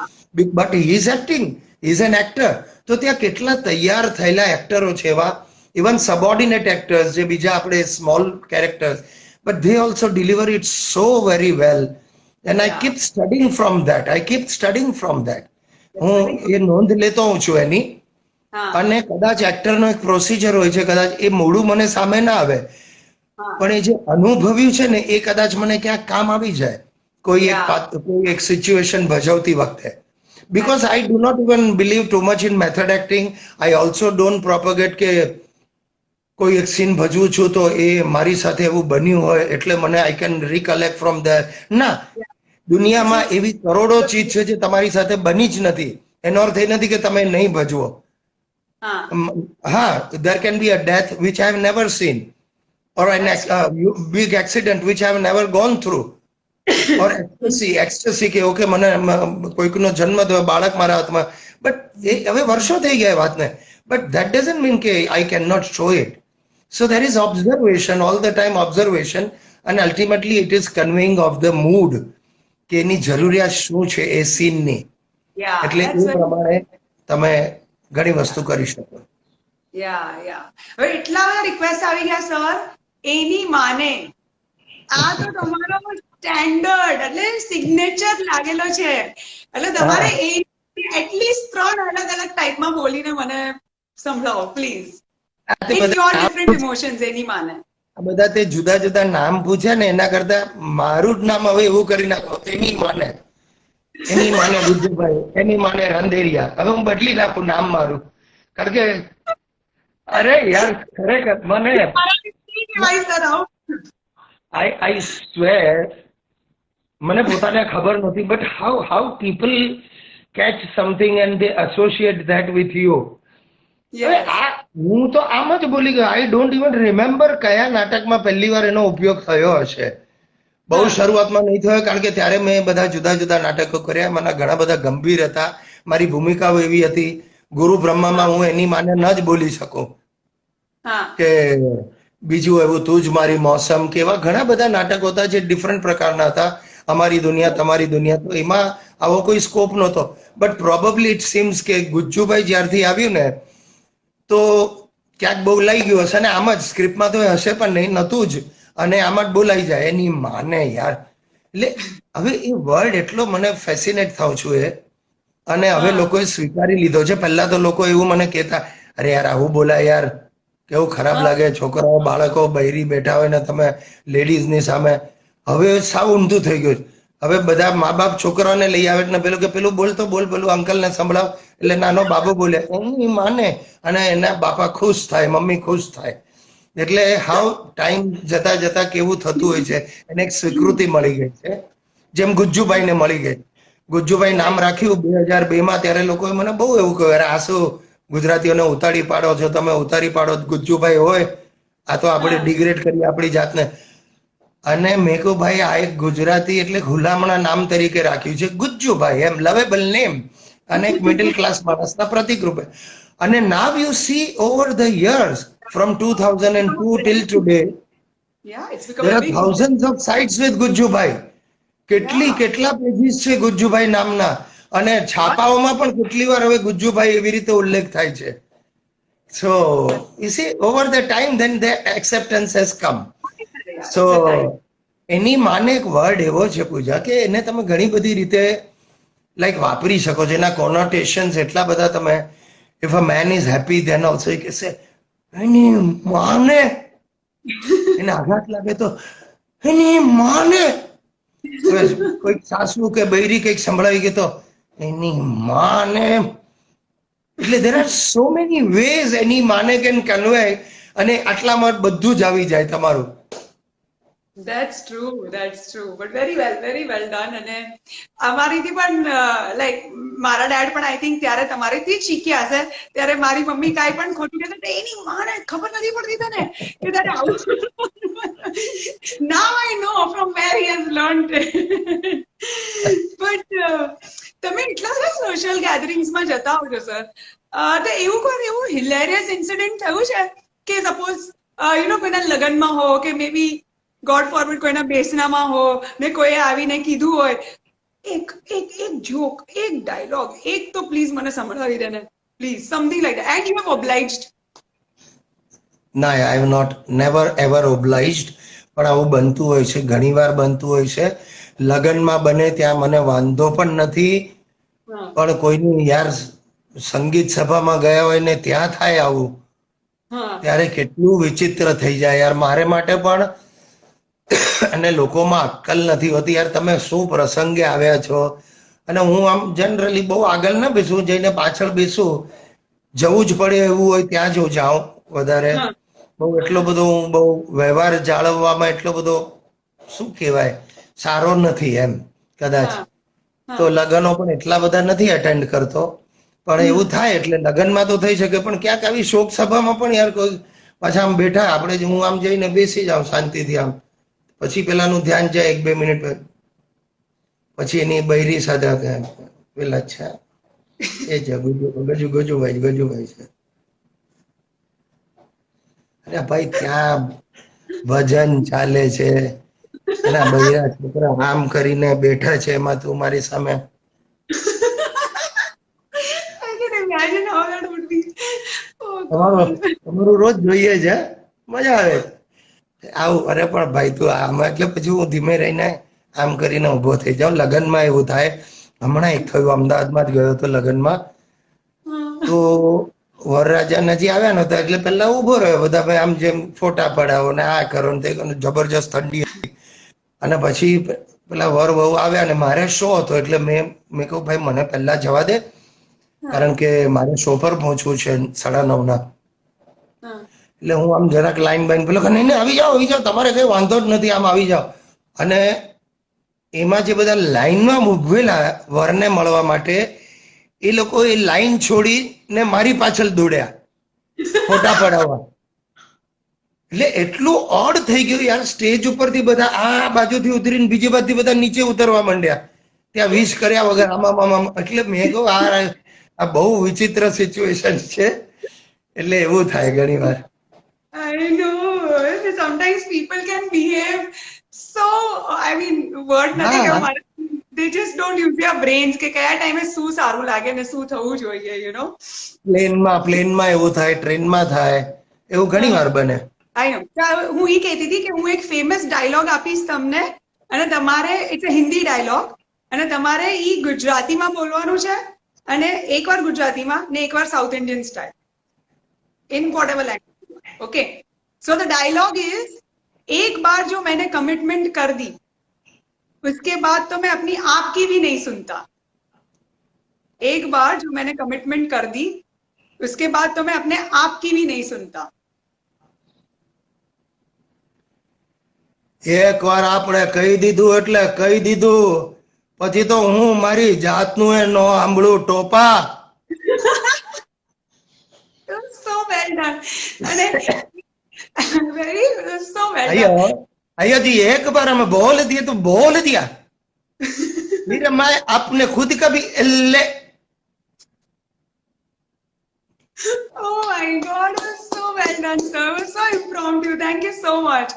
but he is acting, he is an actor. તો ત્યાં કેટલા તૈયાર થયેલા એક્ટરો છે એવા, ઇવન સબઓર્ડિનેટ એક્ટર્સ જે બીજા આપણે small characters, but they also deliver it so very well. And I keep studying from that, I keep studying from that. હું એ નોંધ લેતો હોઉં છું એની. અને કદાચ એક્ટરનો એક પ્રોસિજર હોય છે, કદાચ એ મોડું મને સામે ના આવે, પણ એ જે અનુભવ્યું છે ને એ કદાચ મને ક્યાંક કામ આવી જાય કોઈ એક સિચ્યુએશન ભજવતી વખતે. Because I do not even believe too much in method acting. I also don't propagate કે કોઈ એક સીન ભજવું છું તો એ મારી સાથે એવું બન્યું હોય એટલે મને આઈ કેન રિકલેક્ટ ફ્રોમ ધેર. ના, દુનિયામાં એવી કરોડો ચીજ છે જે તમારી સાથે બની જ નથી, એનો અર્થ એ નથી કે તમે નહીં ભજવો. હા, there can be a death which I have never seen, or a big accident which I have never gone through, or ecstasy કે ઓકે મને કોઈકનો જન્મ થયો, બાળક મારા હાથમાં, બટ એ હવે વર્ષો થઈ ગયા વાતને, બટ that doesn't mean કે I cannot show it. So there is observation, all the time observation, and ultimately it is conveying of the mood કે એની જરૂરિયાત શું છે એ સીનની. એટલે એ પ્રમાણે તમે ઘણી વસ્તુ કરી શકો. હવે એટલા બધા રિક્વેસ્ટ આવી ગયા સર, એની માને આ તો તમારો સ્ટેન્ડર્ડ એટલે સિગ્નેચર લાગેલો છે, એટલે તમારે એટલીસ્ટ 3 અલગ અલગ ટાઈપમાં બોલીને મને સંભળાવો પ્લીઝ. ડિફરન્ટ ઇમોશન્સ એની માને. આ બધા તે જુદા જુદા નામ પૂછ્યા ને એના કરતા મારું જ નામ હવે એવું કરી નાખો, એની માને. એની માને ગુજ્જુભાઈ, એની માને રાંધેરિયા. હવે હું બદલી નાખું નામ મારું, કારણ કે અરે યાર ખરેખર મને આઈ સ્વેર મને પોતાને ખબર નથી, but how people catch something and they associate that with you. હું તો આમ જ બોલી ગયો. આઈ ડોન્ટ ઇવન રિમેમ્બર કયા નાટકમાં પહેલી વાર એનો ઉપયોગ થયો હશે. બહુ શરૂઆતમાં નહીં થયો, કારણ કે ત્યારે મેં બધા જુદા જુદા નાટકો કર્યા, મને ઘણા બધા ગંભીર હતા, મારી ભૂમિકાઓ એવી હતી. ગુરુ બ્રહ્મામાં હું એની માને ન જ બોલી શકું, કે બીજું એવું તું જ મારી મોસમ, કે એવા ઘણા બધા નાટકો હતા જે ડિફરન્ટ પ્રકારના હતા. અમારી દુનિયા તમારી દુનિયા, તો એમાં આવો કોઈ સ્કોપ નહોતો. બટ પ્રોબેબલી ઇટ સીમ્સ કે ગુજ્જુભાઈ જ્યારથી આવ્યું ને તો ક્યાંક બહુ લઈ ગયું હશે, અને આમ જ સ્ક્રિપ્ટમાં તો હશે પણ નહીં, નતું જ, અને આમ જ બોલાઈ જાય એની માને યાર. એટલે હવે એ વર્ડ એટલો મને ફેસિનેટ થાઉં છું એ, અને હવે લોકોએ સ્વીકારી લીધો છે. પહેલા તો લોકો એવું મને કહેતા, અરે યાર આવું બોલાય યાર, કેવું ખરાબ લાગે, છોકરાઓ બાળકો બૈરી બેઠા હોય ને તમે લેડીઝની સામે. હવે સાવ ઊંધું થઈ ગયું. હવે બધા મા બાપ છોકરાઓને લઈ આવે ને પેલું કે પેલું બોલ તો બોલ, પેલું અંકલ ને સંભળાવ, એટલે નાનો બાબો બોલે એની માને, અને એના બાપા ખુશ થાય, મમ્મી ખુશ થાય. એટલે હાવ ટાઈમ જતા જતા કેવું થતું હોય છે, એને એક સ્વીકૃતિ મળી ગઈ છે, જેમ ગુજ્જુભાઈ ને મળી ગઈ. ગુજ્જુભાઈ નામ રાખ્યું 2002 ત્યારે લોકોએ મને બહુ એવું કહ્યું, અરે આ શું ગુજરાતીઓને ઉતારી પાડો છો તમે, ઉતારી પાડો. ગુજ્જુભાઈ હોય આ તો આપણે ડિગ્રેડ કરી આપણી જાતને. અને મેં કહ્યું ભાઈ આ એક ગુજરાતી એટલે હુલામણા નામ તરીકે રાખ્યું છે ગુજ્જુભાઈ, એમ લવેબલ નેમ, અને એક મિડલ ક્લાસ માણસના પ્રતિક રૂપે. અને now you C over the years from 2002 till today, there are thousands of sites with Gujjubhai. કેટલા પેજીસ છે ગુજ્જુભાઈ નામના, અને છાપાઓમાં પણ કેટલી વાર હવે ગુજ્જુભાઈ એવી રીતે ઉલ્લેખ થાય છે. So you see over the time then the acceptance has come. So એની માને એક વર્ડ એવો છે પૂજા કે એને તમે ઘણી બધી રીતે લાઈક વાપરી શકો છો, એના કોનોટેશન્સ એટલા બધા. તમે if a man is happy then also you can say એની માને, એને આઘાત લાગે તો એની માને, કોઈક સાસુ કે બૈરી કઈક સંભળાવી ગઈ તો એની માને. એટલે there are so many ways એની માને can convey, અને આટલામાં બધું જ આવી જાય તમારું. That's true, but very well done. અને અમારીથી પણ લાઈક મારા ડેડ પણ આઈ થિંક ત્યારે તમારીથી જ શીખ્યા હશે. ત્યારે મારી મમ્મી કાંઈ પણ ખોટું કહેતા એની માને ખબર નથી પડતી તને કે તારે આવું. Now I know from where he has learned it. But તમે એટલા બધા સોશિયલ ગેધરિંગ્સમાં જતા હો છો સર, તો એવું કોઈ એવું હિલેરિયસ ઇન્સિડન્ટ થયું છે કે સપોઝ કોઈના લગ્નમાં હો કે મે બી ગોડ ફોરવર્ડ કોઈના બેસનામાં હો ને કોઈ આવીને કીધું હોય એક જોક, એક ડાયલોગ, એક તો પ્લીઝ મને સંભળાવી દે ને please, something like that, and you have obliged? ના, I have not, never ever obliged. પણ આવું બનતું હોય છે, ઘણીવાર બનતું હોય છે. લગ્નમાં બને ત્યાં મને વાંધો પણ નથી, પણ કોઈનું યાર સંગીત સભામાં ગયા હોય ને ત્યાં થાય આવું, ત્યારે કેટલું વિચિત્ર થઈ જાય યાર મારે માટે પણ. અને લોકોમાં અક્કલ નથી હોતી યાર, તમે શું પ્રસંગે આવ્યા છો. અને હું આમ જનરલી બહુ આગળ ના બેસું, જઈને પાછળ બેસું, જવું જ પડે એવું હોય ત્યાં જ હું જાઉં. વધારે બહુ એટલો બધો હું બહુ વ્યવહાર જાળવવામાં એટલો બધો શું કહેવાય સારો નથી એમ કદાચ. તો લગ્નો પણ એટલા બધા નથી અટેન્ડ કરતો, પણ એવું થાય એટલે લગ્નમાં તો થઈ શકે, પણ ક્યાંક આવી શોક સભામાં પણ યાર કોઈ પાછા આમ બેઠા આપણે, હું આમ જઈને બેસી જાઉં શાંતિથી આમ, પછી પેલાનું ધ્યાન જાય 1-2 મિનિટ, પછી એની બૈરી સાથે પેલા છે એ છે ગજુભાઈ છે. અરે ભાઈ ત્યાં ભજન ચાલે છે, એના બૈરા છોકરા આમ કરીને બેઠા છે, એમાં તું મારી સામે. તમારું રોજ જોઈએ છે, મજા આવે આવું. અરે પણ ભાઈ તું આમાં, એટલે પછી હું ધીમે રહીને આમ કરીને ઉભો થઈ જાઉં. લગ્નમાં એવું થાય, હમણાં એક થયું, અમદાવાદમાં જ ગયો હતો લગ્નમાં, તો વરરાજા નજી આવ્યા નતા એટલે પેલા ઉભો રહ્યો, બધા ભાઈ આમ જેમ ફોટા પડાવો ને આ કરો ને તે જબરજસ્ત ઠંડી હતી. અને પછી પેલા વર વહુ આવ્યા ને મારે શો હતો, એટલે મેં કહ્યું ભાઈ મને પહેલા જવા દે, કારણ કે મારે શો પર પહોંચવું છે 9:30. એટલે હું આમ જરાક લાઈન બાઈન પેલો નહીં આવી જાઓ તમારે કઈ વાંધો જ નથી, આમ આવી જાઓ. અને એમાં જે બધા લાઈનમાં ઉભેલા વરને મળવા માટે, એ લોકો એ લાઈન છોડીને મારી પાછળ દોડ્યા ફોટા પડાવવા. એટલે એટલું ઓડ થઈ ગયું યાર, સ્ટેજ ઉપરથી બધા આ બાજુથી ઉતરીને બીજી બાજુથી બધા નીચે ઉતરવા માંડ્યા, ત્યાં વિશ કર્યા વગર આમાં. એટલે મેં કહું આ બહુ વિચિત્ર સિચ્યુએશન છે. એટલે એવું થાય ઘણી વાર. I know. Sometimes people can behave so, I mean, word નથી કે મારે, they just don't use their brains કે કયા ટાઈમે શું સારું લાગે ને શું થવું જોઈએ, પ્લેનમાં એવું થાય, ટ્રેનમાં થાય, એવું ઘણી વાર બને. I know. હું એ કહેતી હતી કે હું એક ફેમસ ડાયલોગ આપીશ તમને, અને તમારે, ઇટ્સ અ હિન્દી ડાયલોગ, અને તમારે ઈ ગુજરાતીમાં બોલવાનું છે, અને એકવાર ગુજરાતીમાં ને એકવાર south Indian style, in whatever language. Okay, so the dialogue is, एक बार जो मैंने कमिटमेंट कर दी उसके बाद तो मैं अपनी आप की भी नहीं सुनता। एक बार जो मैंने कमिटमेंट कर दी, उसके बाद तो मैं अपने आप की भी नहीं सुनता। એકવાર આપણે કહી દીધું એટલે કહી દીધું, પછી તો હું મારી જાતનું એ નો સાંભળું ટોપા. So well done. અને very so well अयो done. अयो जी एक बार हमें बोल दिए तो बोल दिया. फिर मैं अपने खुद का भी ले. Oh my God, it was so well done, sir. It was so impromptu. Thank you so much.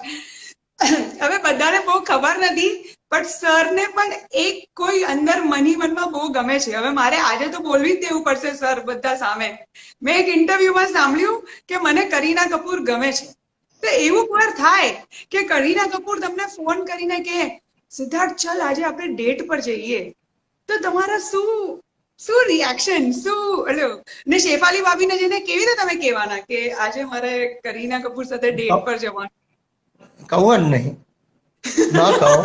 હવે બધાને બહુ ખબર નથી, પણ સરને પણ એક કોઈ અંદર મની મનમાં બહુ ગમે છે. હવે મારે આજે તો બોલવી જ દેવું પડશે સર બધા સામે. મેં એક ઇન્ટરવ્યુમાં સાંભળ્યું કે મને કરીના કપૂર ગમે છે. તો એવું પર થાય કે કરીના કપૂર તમને ફોન કરીને કે સિદ્ધાર્થ ચલ આજે આપણે ડેટ પર જઈએ, તો તમારા શું શું રિએક્શન, શું ને શેફાલી ભાભીને જઈને કેવી રીતે તમે કહેવાના કે આજે મારે કરીના કપૂર સાથે ડેટ પર જવાનું? કહું જ નહીં, ન કહું.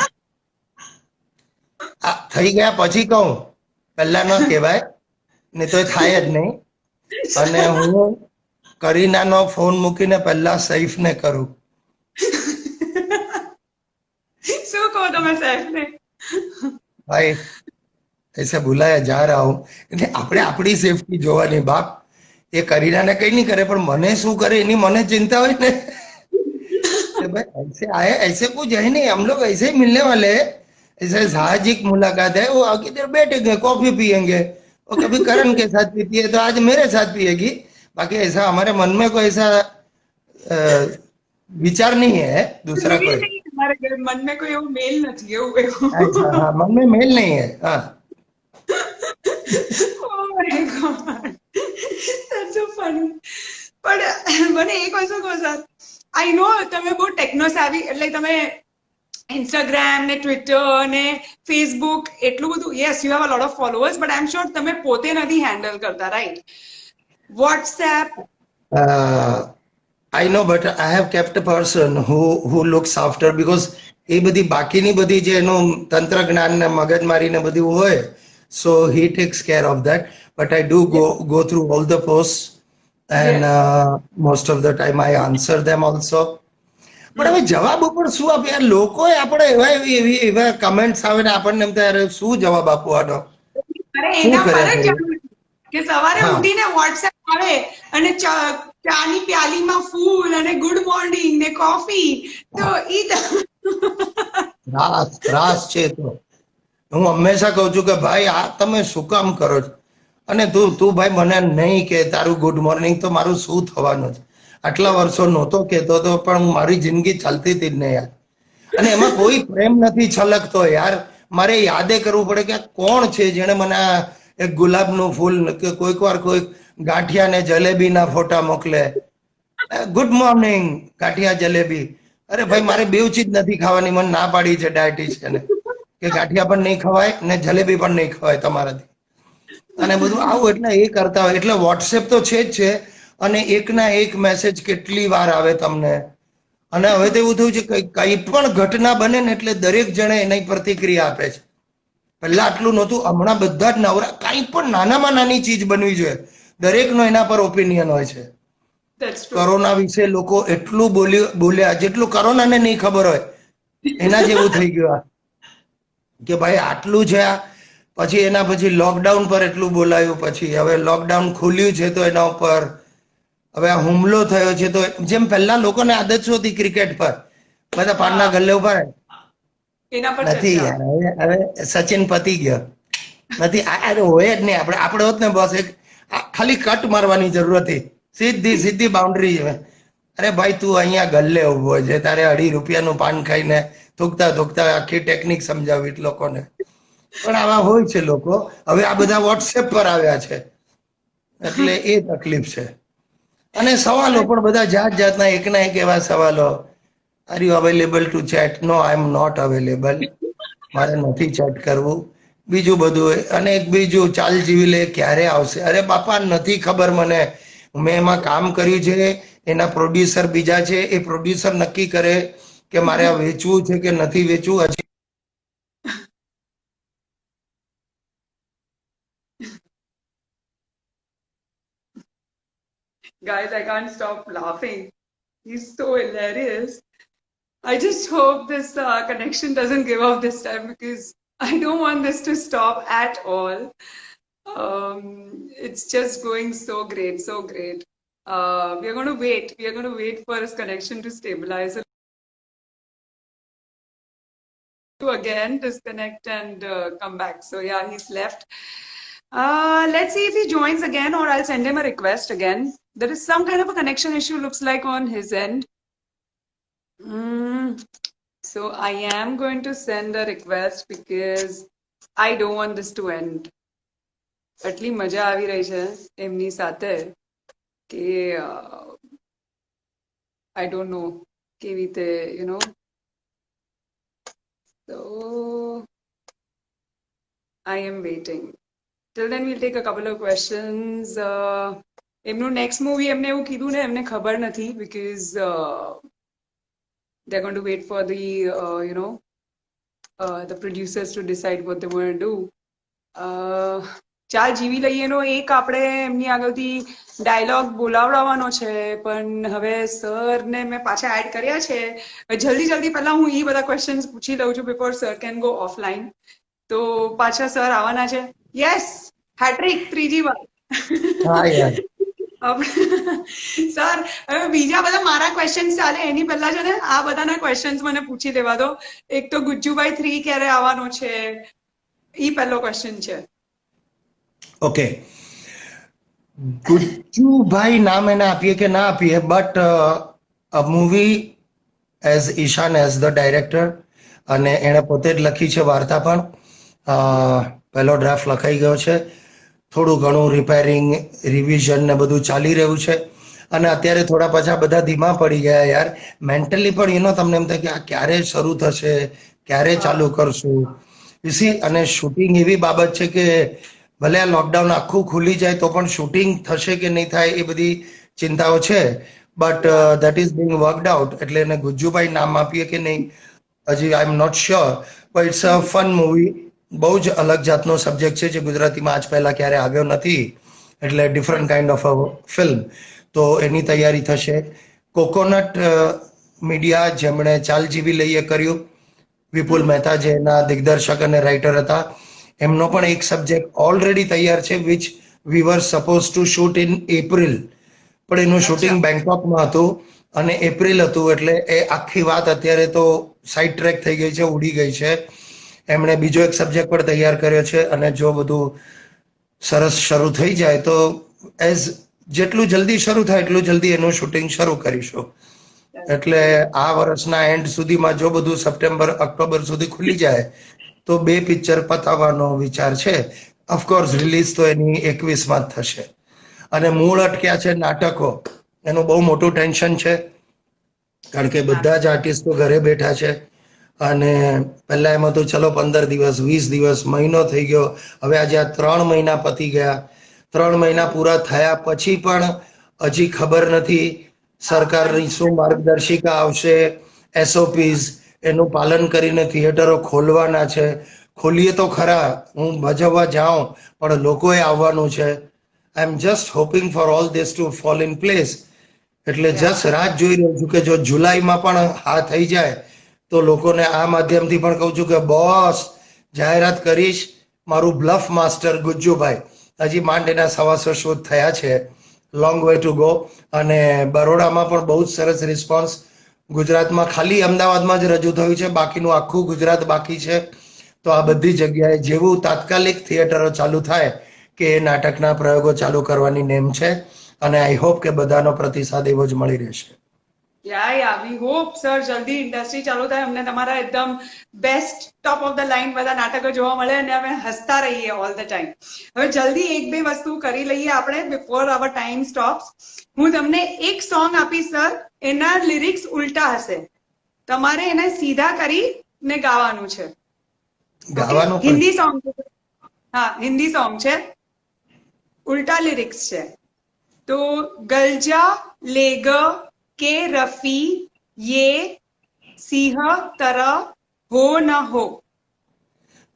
થઈ ગયા પછી કહું, પહેલા ન કહેવાય, નહીં તો થાય જ નહીં. અને હું કરીનાનો ફોન મૂકીને પહેલા સૈફને કરું. શું કહો તમે સૈફને? ભાઈ ऐसे बुलाया जा रहा हूं. એટલે આપણે આપણી સેફટી જોવાની બાપ. એ કરીનાને કઈ નહીં કરે, પણ મને શું કરે એની મને ચિંતા હોય ને. भाई ऐसे आए, ऐसे कुछ है नहीं, हम लोग ऐसे ही मिलने वाले हैं, ऐसे साहजिक मुलाकात है. वो आगे इधर बैठेंगे, कॉफी पियेंगे, वो कभी करण के साथ पीती है तो आज मेरे साथ पिएगी. बाकी ऐसा हमारे मन में कोई ऐसा विचार नहीं है दूसरा कोई. हमारे मन में कोई वो मेल નથી એવું. अच्छा, हाँ, मन में मेल नहीं है. हाँ. Oh my God, that's so funny. પણ મને એક વસ્તુ કહો સર, આઈ નો તમે બહુ ટેકનો સેવી, એટલે તમે ઇન્સ્ટાગ્રામ ને ટ્વિટર ને ફેસબુક એટલું બધું, yes you have a lot of followers, but I am sure તમે પોતે નથી હેન્ડલ કરતા, right? WhatsApp. I know, but I have kept a person who looks after, because એ બધી બાકીની બધી જે એનું તંત્રજ્ઞાન ને મગજમારી ને બધું હોય, so he takes care of that. But I do go through all the posts, and most of the time I answer them also. પણ હવે જવાબ ઉપર શું આપે યાર? લોકોએ આપણે એવા કમેન્ટ્સ આવે ને આપણને એમ થાય શું જવાબ આપવાનો? અરે એના પર જ કે સવારે ઉઠીને વોટ્સએપ આવે અને ચાની પ્યાલીમાં ફૂલ અને ગુડ મોર્નિંગ ને કોફી, તો ઈ ત્રાસ છે. તો હું હંમેશા કહું છું કે ભાઈ આ તમે શું કામ કરો છો? અને તું ભાઈ મને નહીં કે તારું ગુડ મોર્નિંગ, તો મારું શું થવાનું છે? આટલા વર્ષો નહોતો કહેતો તો, પણ મારી જિંદગી ચાલતી હતી જ નહીં યાર. અને એમાં કોઈ પ્રેમ નથી છલકતો યાર. મારે યાદે કરવું પડે કે કોણ છે જેણે મને એક ગુલાબનું ફૂલ કે કોઈક વાર કોઈ ગાંઠિયા ને જલેબીના ફોટા મોકલે, ગુડ મોર્નિંગ ગાંઠિયા જલેબી. અરે ભાઈ મારે બેવ ચીજ નથી ખાવાની, મને ના પાડી છે ડાયટિશિયને કે ગાંઠિયા પણ નહીં ખવાય ને જલેબી પણ નહીં ખવાય તમારાથી. અને બધું આવું એટલે એ કરતા હોય. એટલે વોટ્સએપ તો છે જ છે, અને એકના એક મેસેજ કેટલી વાર આવે તમને. અને હવે તો એવું થયું છે કે કઈ પણ ઘટના બને ને એટલે દરેક જણે એની પ્રતિક્રિયા આપે છે. પહેલા આટલું નહોતું, હમણાં બધા જ નવરા. કઈ પણ નાનામાં નાની ચીજ બનવી જોઈએ, દરેકનો એના પર ઓપિનિયન હોય છે. કોરોના વિશે લોકો એટલું બોલ્યા જેટલું કોરોનાને નહીં ખબર હોય એના જેવું થઈ ગયું કે ભાઈ આટલું છે. પછી એના પછી લોકડાઉન પર એટલું બોલાયું, પછી હવે લોકડાઉન ખુલ્યું છે તો એના ઉપર હવે આ હુમલો થયો છે. તો જેમ પહેલા લોકોને આદત શું હતી ક્રિકેટ પર, બધા પારના ગલ્લે ઉભા રહે, નથી યાર. હવે સચિન પતી ગયો નથી. આ હોય જ નહીં. આપણે હોત ને બસ એક ખાલી કટ મારવાની જરૂર હતી, સીધી બાઉન્ડ્રી. અરે ભાઈ તું અહીંયા ગલ્લે ઉભો છે, તારે 2.5 રૂપિયાનું પાન ખાઈને થૂકતા આખી ટેકનિક સમજાવી લોકોને. પણ આવા હોય છે લોકો. હવે આ બધા વોટ્સએપ પર આવ્યા છે એટલે એ તકલીફ છે. અને સવાલો પણ બધા જાત જાતના, એકના એક એવા સવાલો. Are you available to chat? No, I am not available, મારે નથી ચેટ કરવું. બીજું બધું. અને એક બીજું ચાલ જીવી લે ક્યારે આવશે? અરે બાપા નથી ખબર મને. મેં એમાં કામ કર્યું છે, એના પ્રોડ્યુસર બીજા છે, એ પ્રોડ્યુસર નક્કી કરે કે મારે આ વેચવું છે કે નથી વેચવું. હજી Guys, I can't stop laughing. He's so hilarious. I just hope this connection doesn't give up this time because I don't want this to stop at all. It's just going so great, so great. We are going to wait. We are going to wait for his connection to stabilize. To again disconnect and come back. So yeah, he's left. Let's see if he joins again, or I'll send him a request again. There is some kind of a connection issue, looks like, on his end. So I am going to send a request because I don't want this to end. આટલી મજા આવી રહી છે એમની સાથે કે I don't know કેવી રીતે, you know. So I am waiting. Till then we'll take a couple of questions. એમનું next movie એમને એવું કીધું ને એમને ખબર નથી because they're going to wait for the you know the producers to decide what they want to do. ચાલ જીવી લઈએ નો એક આપણે એમની આગળથી ડાયલોગ બોલાવડાવવાનો છે પણ હવે સર ને મેં પાછા એડ કર્યા છે. જલ્દી જલ્દી પહેલા હું એ બધા ક્વેશ્ચન્સ પૂછી લઉં છું before sir can go offline. તો પાછા સર આવવાના છે. યસ, હેટ્રિક, ત્રીજી વાર. સર હવે બીજા બધા મારા ક્વેશ્ચન્સ ચાલે એની પહેલા છે ને આ બધાના ક્વેશ્ચન્સ મને પૂછી લેવા દો. એક તો ગુજ્જુભાઈ 3 ક્યારે આવવાનો છે ઈ પહેલો ક્વેશ્ચન છે. ઓકે, ગુજ્જુભાઈ નામ એને આપીએ કે ના આપીએ, but a movie as Ishan as the director, અને એણે પોતે જ લખી છે વાર્તા પણ. પહેલો ડ્રાફ્ટ લખાઈ ગયો છે, થોડું ઘણું રિપેરિંગ રિવિઝન ને બધું ચાલી રહ્યું છે. અને અત્યારે થોડા પાછા બધા ધીમા પડી ગયા યાર મેન્ટલી પણ. એનો તમને એમ થાય કે આ ક્યારે શરૂ થશે, ક્યારે ચાલુ કરશું યુસી. અને શૂટિંગ એવી બાબત છે કે ભલે આ લોકડાઉન આખું ખુલી જાય તો પણ શૂટિંગ થશે કે નહીં થાય એ બધી ચિંતાઓ છે. But that is being worked out. એટલે એને ગુજ્જુભાઈ નામ આપીએ કે નહીં હજી I am not sure, but it's a fun movie. બહુ જ અલગ જાતનો સબ્જેક્ટ છે જે ગુજરાતીમાં આજ પહેલા ક્યારે આવ્યો નથી, એટલે different kind of a film. તો એની તૈયારી થશે. કોકોનટ મીડિયા જેમણે ચાલ જીવી લઈએ કર્યું, વિપુલ મહેતા જે એના દિગ્દર્શક અને રાઇટર હતા, એમનો પણ એક સબ્જેક્ટ ઓલરેડી તૈયાર છે which we were suppose to shoot in April, પણ એનું શૂટિંગ બેંકોકમાં હતું અને એપ્રિલ હતું, એટલે એ આખી વાત અત્યારે તો સાઇડ ટ્રેક થઈ ગઈ છે, ઉડી ગઈ છે. એમણે બીજો એક સબ્જેક્ટ પણ તૈયાર કર્યો છે અને જો બધું સરસ શરૂ થઈ જાય તો એઝ જેટલું જલ્દી શરૂ થાય એટલું જલ્દી એનું શૂટિંગ શરૂ કરીશું. એટલે આ વર્ષના એન્ડ સુધીમાં જો બધું સપ્ટેમ્બર ઓક્ટોબર સુધી ખુલી જાય તો 2 પિક્ચર પતાવવાનો વિચાર છે. ઓફકોર્સ રિલીઝ તો એની 21માં જ થશે. અને મૂળ અટક્યા છે નાટકો, એનું બહુ મોટું ટેન્શન છે કારણ કે બધા જ આર્ટિસ્ટો ઘરે બેઠા છે. અને પહેલા એમાં તો ચલો 15 દિવસ 20 દિવસ મહિનો થઈ ગયો, હવે આજે આ 3 મહિના પતી ગયા. 3 મહિના પૂરા થયા પછી પણ હજી ખબર નથી સરકારની શું માર્ગદર્શિકા આવશે, એસઓપીઝ, એનું પાલન કરીને થિયેટરો ખોલવાના છે. ખોલીએ તો ખરા, હું ભજવવા જાઉં પણ લોકોએ આવવાનું છે. I am just hoping for all this to fall in place. એટલે જસ્ટ રાહ જોઈ રહ્યો છું કે જો જુલાઈમાં પણ આ થઈ જાય તો લોકોને આ માધ્યમથી પણ કહું છું કે બોસ જાહેરાત કરીશ, મારું બ્લફ માસ્ટર ગુજ્જુભાઈ. હજી માંડ એના 125 શોધ થયા છે, લોંગ વે ટુ ગો. અને બરોડામાં પણ બહુ જ સરસ રિસ્પોન્સ. ગુજરાતમાં ખાલી અમદાવાદમાં જ રજૂ થયું છે, બાકીનું આખું ગુજરાત બાકી છે. તો આ બધી જગ્યાએ જેવું તાત્કાલિક થિયેટરો ચાલુ થાય કે એ નાટકના પ્રયોગો ચાલુ કરવાની નેમ છે. અને આઈ હોપ કે બધાનો પ્રતિસાદ એવો જ મળી રહેશે. યા વી હોપ સર જલ્દી ઇન્ડસ્ટ્રી ચાલુ થાય, અમને તમારા એકદમ best top of the line બધા નાટકો જોવા મળે અને અમે હસતા રહીએ ઓલ ધ ટાઈમ. હવે જલ્દી 1-2 વસ્તુ કરી લઈએ આપણે બિફોર અવર ટાઈમ સ્ટોપ્સ. હું તમને એક સોંગ આપીશ સર, એના લિરિક્સ ઉલટા હશે, તમારે એને સીધા કરીને ગાવાનું છે. ગાવાનું હિન્દી સોંગ છે. હા, હિન્દી સોંગ છે, ઉલટા લિરિક્સ છે. તો ગલજા લેગ के रफी ये सिंह तरह हो न हो,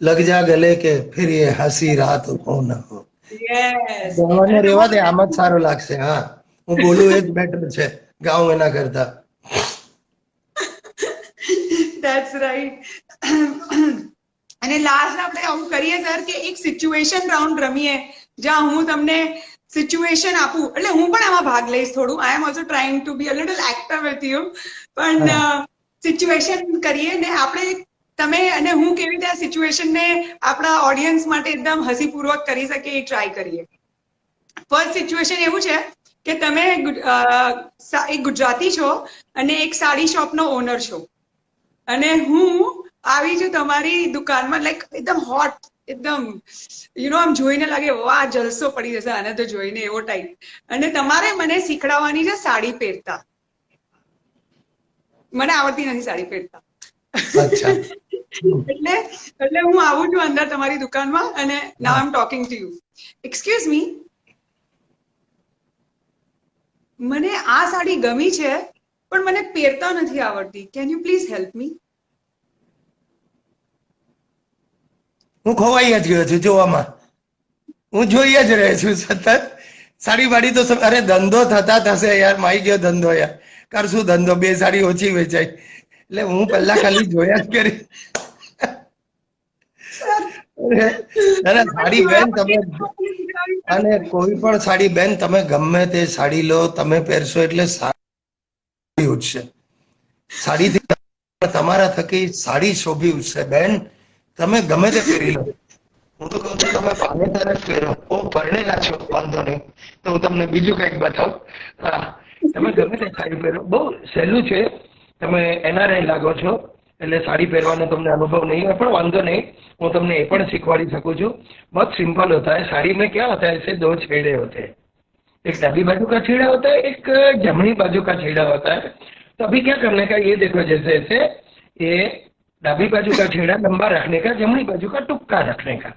लग जा गले के फिर ये हंसी रात हो न हो. यस ગાવાનું રેવા દે, આમ જ સારું લાગશે. હા, હું બોલું એ જ બેટર છે ગાઉં એના કરતા. That's right. અને લાસ્ટ આપણે આવું કરીએ સર કે એક સિચ્યુએશન રાઉન્ડ રમીએ જ્યાં હું તમને સિચ્યુએશન આપું, એટલે હું પણ આમાં ભાગ લઈશ થોડું. I am also trying to be a little actor with you. પણ સિચ્યુએશન કરીએ ને આપણે, તમે અને હું કેવી રીતે આ સિચ્યુએશનને આપણા ઓડિયન્સ માટે એકદમ હસીપૂર્વક કરી શકીએ એ ટ્રાય કરીએ. ફર્સ્ટ સિચ્યુએશન એવું છે કે તમે એક ગુજરાતી છો અને એક સાડી શોપનો ઓનર છો, અને હું આવી છું તમારી દુકાનમાં, લાઈક એકદમ હોટ, એકદમ આમ જોઈને લાગે વાહ જલસો પડી જશે આને તો જોઈને, એવો ટાઈપ. અને તમારે મને શીખડાવવાની છે સાડી પહેરતા. મને આવડતી નથી સાડી પહેરતા. અચ્છા. એટલે હું આવું છું અંદર તમારી દુકાનમાં અને now I am talking to you. Excuse me, મને આ સાડી ગમી છે પણ મને પહેરતા નથી આવડતી. Can you please help me? હું ખોવાઈ જ ગયો છું જોવામાં. હું જોઈ જ રહ્યો છું સતત. સાડી વાડી તો અરે ધંધો થતા થશે યાર, માઈ ગયો ધંધો યાર. કરશું ધંધો, 2 સાડી ઓછી વેચાય. એટલે હું પહેલા ખાલી જોયા જ કરી. અને સાડી બેન તમે, અને કોઈ પણ સાડી બેન તમે ગમે તે સાડી લો, તમે પહેરશો એટલે સાડી ઉઠશે. સાડીથી તમારા થકી સાડી શોભી ઉઠશે બેન. તમે ગમે તે પહેરી લો. હું તો કહું છું તમે પાનેતર જ પહેરો. ઓ પરણેલા છો, વાંધો નહીં, તો હું તમને બીજું કંઈક બતાવું. હા, તમે ગમે તે સાડી પહેરો, બહુ સહેલું છે. તમે એનઆરઆઈ લાગો છો એટલે સાડી પહેરવાનો તમને અનુભવ નહીં હોય, પણ વાંધો નહીં, હું તમને એ પણ શીખવાડી सकूं છું. बहुत सिंपल होता है. साड़ी में क्या होता है, ऐसे 2 छेड़े होते हैं. एक डाबी बाजू का छेड़ा होता है, एक जमनी बाजू का छेड़ा होता है. तो अभी क्या करने का, ये देखो जैसे ऐसे, ये डाबी बाजू का छेड़ा लंबा रखने का, जमनी बाजू का टुक्का रखने का.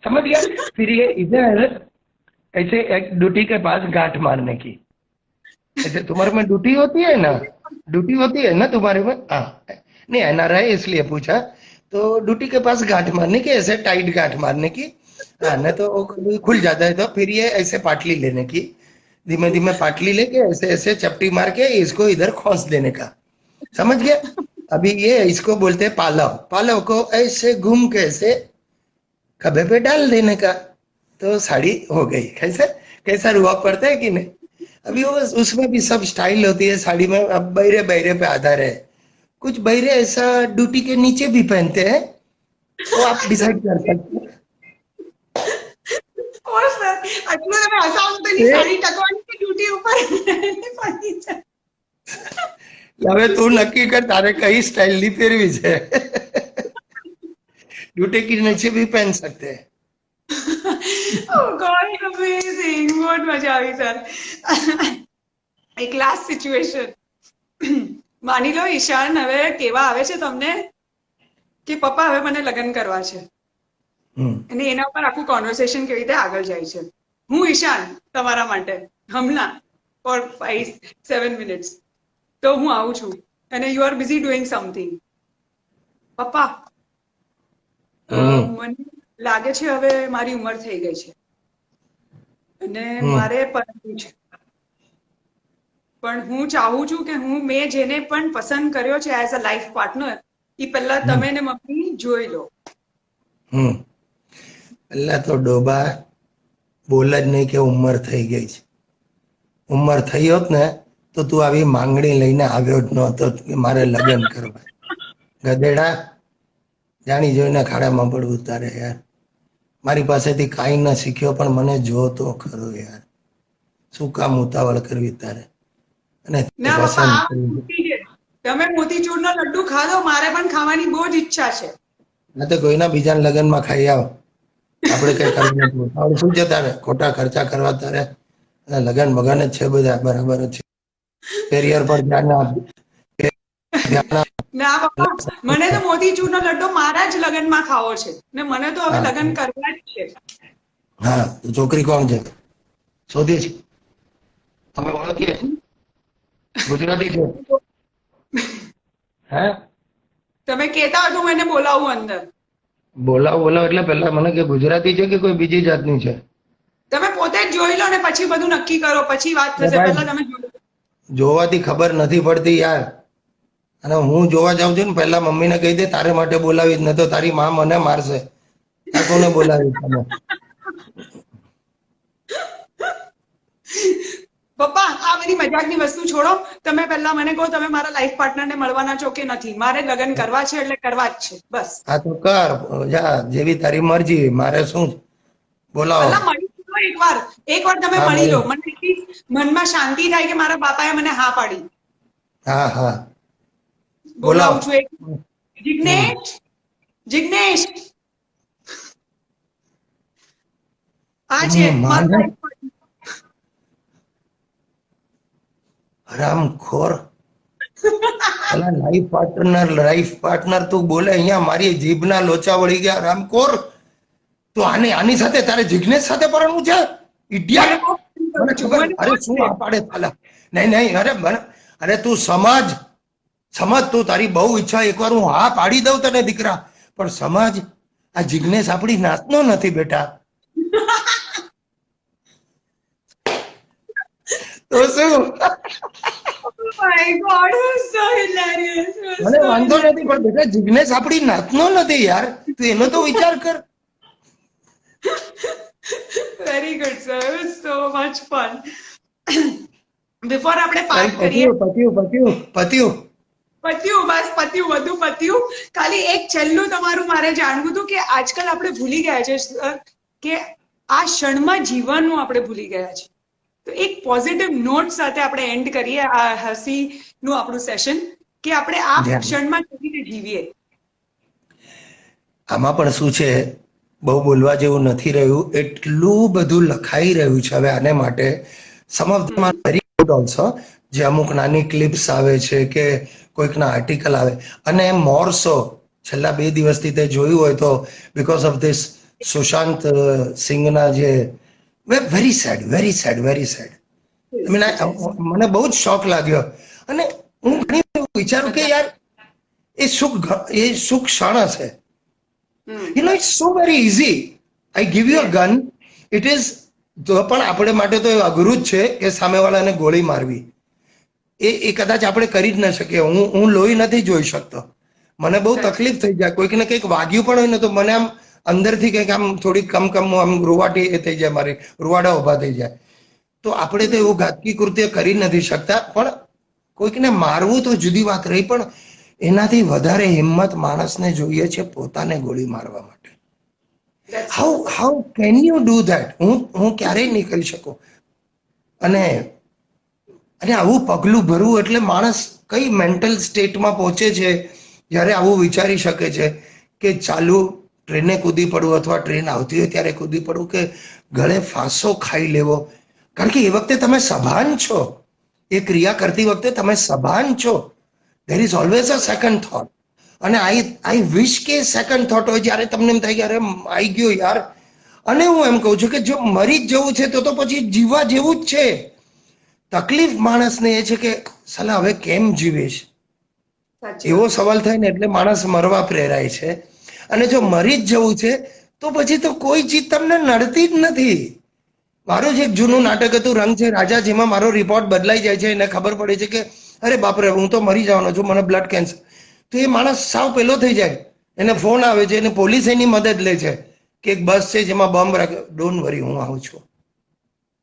समझ गया? फिर ये इधर ऐसे एक डूटी के पास गांठ मारने की. ऐसे तुम्हारे में डूटी होती है ना, डूटी होती है ना तुम्हारे में? हाँ, नहीं एनआरआई इसलिए पूछा. तो डूटी के पास गांठ मारने की, ऐसे टाइट गांठ मारने की. हाँ, न तो खुल जाता है. तो फिर ये ऐसे पाटली लेने की, धीमे धीमे पाटली लेके ऐसे ऐसे चपटी मार के इसको इधर खोस देने का. समझ गया? अभी ये इसको बोलते हैं पालव. पालव को ऐसे घूम के ऐसे खभे पे डाल देने का, तो साड़ी हो गई. कैसे कैसा रुआ पड़ता है कि नहीं? अभी वो उसमें भी सब स्टाइल होती है साड़ी में. अब बहरे बहरे पे आधार है. कुछ बहरे ऐसा ड्यूटी के नीचे भी पहनते हैं, वो आप डिसाइड कर सकते हैं. આટલું તમે હસાવો તો એની સાડી ટકવાની ડ્યુટી ઉપર પડી છે. હવે તું નક્કી કર તારે કઈ સ્ટાઇલ ની પહેરવી છે. ड्यूटी के नीचे भी पहन सकते हैं. Oh God, amazing. बहुत મજા આવી સર. એક લાસ્ટ સિચ્યુએશન. માની લો ઈશાન હવે કેવા આવે છે તમને કે પપ્પા હવે મને લગ્ન કરવા છે, અને એના પર આખું કોન્વર્સેશન કેવી રીતે આગળ જાય છે. હું ઈશાન તમારા માટે હમણાં ફોર 5-7 મિનિટ્સ તો હું આવું છું અને you are busy doing something. પપ્પા મને લાગે છે હવે મારી ઉંમર થઈ ગઈ છે અને મારે પરણવું છે, પણ હું ચાહું છું કે મેં જેને પણ પસંદ કર્યો છે એઝ અ લાઈફ પાર્ટનર, એ પહેલા તમે ને મમ્મી જોઈ લો. પહેલા તો ડોબા બોલ જ નહીં કે ઉંમર થઈ ગઈ છે. ઉંમર થઈ હોત ને તો તું આવી માંગણી લઈને આવ્યો જ નહોતો કે મારે લગ્ન કરવા. ગધેડા, જાણી જોઈને ખાડામાં પડવું તારે યાર. મારી પાસેથી કાંઈ ન શીખ્યો પણ મને જો તો ખરો યાર. શું કામ ઉતાવળ કરવી તારે? અને તમે મોતીચૂરનો લડ્ડુ ખાધો, મારે પણ ખાવાની બહુ જ ઈચ્છા છે. ના તો કોઈના બીજાના લગ્નમાં ખાઈ આવ. આપણે કઈ કરવું શું છે તારે? ખોટા ખર્ચા કરવા તારે? લગન બગન જ છે બધા, બરાબર જ છે. કેરિયર પર ધ્યાન આપ. ના પપ્પા, મને તો મોતીચૂરનો લડ્ડુ મારા જ લગ્નમાં ખાવો છે ને મને તો હવે લગ્ન કરવા જ છે. હા, છોકરી કોણ છે? શોધી છે? અમે ઓળખીએ? ગુજરાતી છે? હે? તમે કહેતા હોય તો હું એને બોલાવું અંદર. બોલાવ એટલે પહેલા મને કે ગુજરાતી છે કે કોઈ બીજી જાતની છે? તમે પોતે જ જોઈ લો ને પછી બધું નક્કી કરો, પછી વાત થશે. પહેલા તમે જોવાથી ખબર નથી પડતી યાર. અને હું જોવા જાઉં છું ને પહેલા મમ્મીને કહી દે તારે માટે બોલાવી જ, ન તો તારી માં મને મારશે. કોને બોલાવી તમે? પપ્પા આ બધી મજાકની વસ્તુ છોડો. તમે પહેલા મને કહો તમે મારા લાઈફ પાર્ટનરને મળવાના છો કે નથી? મારે લગ્ન કરવા છે એટલે કરવા જ છે બસ. હા તો કર જા, જેવી તારી મરજી, મારે શું. બોલાવો. પહેલા મળી લો એકવાર તમે મળી લો. મને એટલી મનમાં શાંતિ થાય કે મારા બાપાએ મને હા પાડી. હા હા બોલાવું છું એક. જિગ્નેશ, જિગ્નેશ આ છે મારો હરામખોર. પેલા લાઈફ પાર્ટનર તું બોલે અહીંયા મારી જીભના લોચા વળી ગયા. હરામખોર, તો આની સાથે તારે જિગ્નેશ સાથે પરણવું છે? ઇડિયટ. મને ખબર. અરે શું આ પાડે પાલા. નહીં અરે તું સમજ. તું તારી બહુ ઈચ્છા, એકવાર હું હા પાડી દઉં તને દીકરા, પણ સમજ આ જિગ્નેશ આપણી નાતનો નથી બેટા. તો શું? મને વાંધો નથી, પણ બેટા જિગ્નેશ આપણી નાતનો નથી યાર. તું એનો તો વિચાર કર. Very good sir, it was so much fun. Before આપણે પાર્ટ કરીએ. પત્યું બસ પત્યું, બધું પત્યું. ખાલી એક છેલ્લું તમારું મારે જાણવું હતું કે આજકાલ આપણે ભૂલી ગયા છે કે આ ક્ષણમાં જીવવાનું આપણે ભૂલી ગયા છે. તો એક પોઝિટિવ નોટ સાથે આપણે એન્ડ કરીએ આ હસીનું આપણું સેશન, કે આપણે આ ક્ષણમાં કેવી રીતે જીવીએ. આમાં પણ શું છે, બહુ બોલવા જેવું નથી રહ્યું. એટલું બધું લખાઈ રહ્યું છે હવે આને માટે. Some of them are very good also. જે અમુક નાની ક્લિપ્સ આવે છે કે કોઈકના આર્ટિકલ આવે, અને મોરસો છેલ્લા 2 દિવસથી તે જોયું હોય તો બીકોઝ ઓફ ધીસ સુશાંત સિંહના જે વેરી સેડ. મને બહુ જ શોક લાગ્યો. અને હું ઘણી વિચારું કે યાર એ સુખ ક્ષણ હશે. It's so very easy. I give you a gun. It is, પણ આપણે માટે તો અઘરું જ છે કે સામેવાળાને ગોળી મારવી. એ કદાચ આપણે કરી જ ન શકીએ. હું લોહી નથી જોઈ શકતો. મને બહુ તકલીફ થઈ જાય. કોઈકને કંઈક વાગ્યું પણ હોય ને તો મને આમ અંદરથી કંઈક આમ થોડી કમ આમ રૂવાટી થઈ જાય, મારી રૂવાડા ઉભા થઈ જાય. તો આપણે તો એવું ઘાતકી કૃત્ય કરી નથી શકતા, પણ કોઈકને મારવું તો જુદી વાત રહી, પણ એનાથી વધારે હિંમત માણસને જોઈએ છે પોતાને ગોળી મારવા માટે. How can you do that? હું ક્યારેય નહીં કરી શકું. અને આવું પગલું ભરવું એટલે માણસ કઈ મેન્ટલ સ્ટેટમાં પહોંચે છે જ્યારે આવું વિચારી શકે છે કે ચાલુ ટ્રેને કૂદી પડવું, અથવા ટ્રેન આવતી હોય ત્યારે કૂદી પડવું, કે ગળે ફાંસો ખાઈ લેવો. કારણ કે એ વખતે તમે સભાન છો. એ ક્રિયા કરતી વખતે તમે સભાન છો. there is always a second thought. અને આઈ વિશ કે સેકન્ડ થોટ હોય જ્યારે તમને એમ થાય કે અરે આવી ગયો યાર. અને હું એમ કહું છું કે જો મરી જ જવું છે તો પછી જીવવા જેવું જ છે. તકલીફ માણસને એ છે કે સાલા હવે કેમ જીવીશ, એવો સવાલ થાય ને એટલે માણસ મરવા પ્રેરાય છે. અને જો મરી જ જવું છે તો પછી તો કોઈ ચીજ તમને નડતી જ નથી. મારું જ એક જૂનું નાટક હતું રંગ છે રાજા, જેમાં મારો રિપોર્ટ બદલાઈ જાય છે. એને ખબર પડે છે કે અરે બાપરે હું તો મરી જવાનો છું, મને બ્લડ કેન્સર. તો એ માણસ સાવ પેલો થઈ જાય. એને ફોન આવે છે અને પોલીસ એની મદદ લે છે કે એક બસ છે જેમાં બોમ્બ રાખે. ડોન્ટ વરી, હું આવું છું,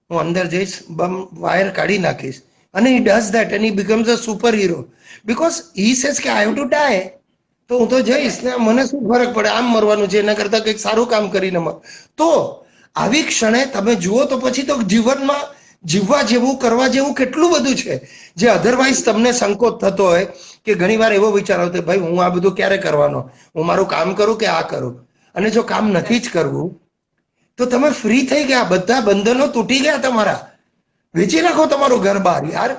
હું અંદર જઈશ, બમ વાયર કાઢી નાખીશ. અને he does that and he becomes a super hero because he says કે આઈ હેવ ટુ ડાય. તો હું તો જઈશ ને, મને શું ફરક પડે, આમ મરવાનું છે, એના કરતા કંઈક સારું કામ કરીને મર. તો આવી ક્ષણે તમે જુઓ તો પછી તો જીવનમાં જીવવા જેવું, કરવા જેવું કેટલું બધું છે જે અધરવાઇઝ તમને સંકોચ થતો હોય. કે ઘણી વાર એવો વિચાર આવતો ભાઈ હું આ બધું ક્યારે કરવાનો, હું મારું કામ કરું કે આ કરું. અને જો કામ નથી જ કરવું તો તમે ફ્રી થઈ ગયા, બધા બંધનો તૂટી ગયા તમારા. વેચી નાખો તમારું ઘર બહાર યાર.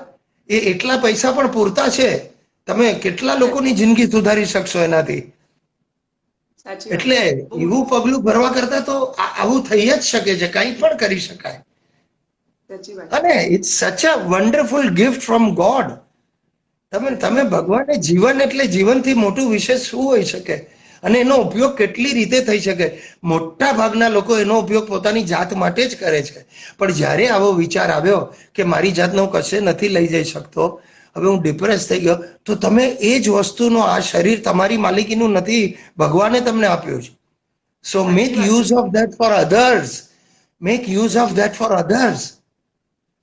એટલા પૈસા પણ પૂરતા છે, તમે કેટલા લોકોની જિંદગી સુધારી શકશો એનાથી. એટલે એવું પગલું ભરવા કરતા તો આવું થઈ જ શકે છે, કંઈ પણ કરી શકાય. અને it's such a wonderful gift from God. તમે ભગવાને જીવન એટલે જીવનથી મોટું વિશેષ શું હોઈ શકે? અને એનો ઉપયોગ કેટલી રીતે થઈ શકે. મોટા ભાગના લોકો એનો ઉપયોગ પોતાની જાત માટે જ કરે છે. પણ જ્યારે આવો વિચાર આવ્યો કે મારી જાતને હું કશે નથી લઈ જઈ શકતો, હવે હું ડિપ્રેસ થઈ ગયો, તો તમે એ જ વસ્તુનો, આ શરીર તમારી માલિકીનું નથી, ભગવાને તમને આપ્યું છે. So make use of that for others. Make use of that for others.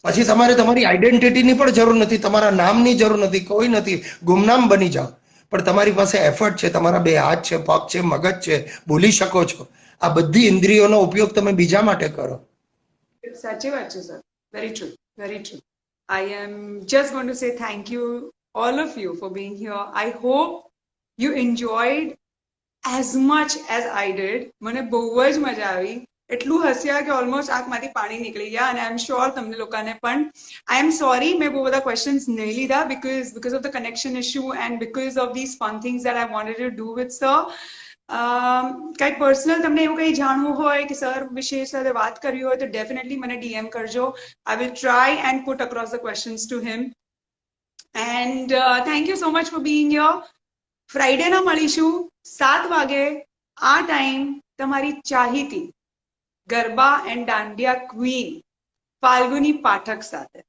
પછી તમારે તમારી આઈડેન્ટિટીની પણ જરૂર નથી, તમારા નામની જરૂર નથી, કોઈ નથી. ગુમનામ બની જાઓ, પણ તમારી પાસે એફર્ટ છે, તમારા બે હાથ છે, પગ છે, મગજ છે, બોલી શકો છો. આ બધી ઇન્દ્રિયોનો ઉપયોગ તમે બીજા માટે કરો. સાચી વાત છે sir. Very true, very true. I am just going to say thank you, all of you, for being here. I hope you enjoyed as much as I did. મને બહુ જ મજા આવી. એટલું હસ્યા કે ઓલમોસ્ટ આંખમાંથી પાણી નીકળી ગયા, અને આઈ એમ શ્યોર તમને લોકોને પણ. આઈ એમ સોરી મેં બહુ બધા ક્વેશ્ચન્સ નહીં લીધા because of the connection issue and because of these fun things that I wanted to do with sir. કંઈ પર્સનલ તમને એવું કંઈ જાણવું હોય કે સર વિશે સાથે વાત કરવી હોય તો ડેફિનેટલી મને DM કરજો. I will try and put across the questions to him. And thank you so much for being here. ફ્રાઈડેના મળીશું 7 વાગે. આ ટાઈમ તમારી ચાહીતી ગરબા એન્ડ દાંડિયા ક્વીન ફાલ્ગુની પાઠક સાથે.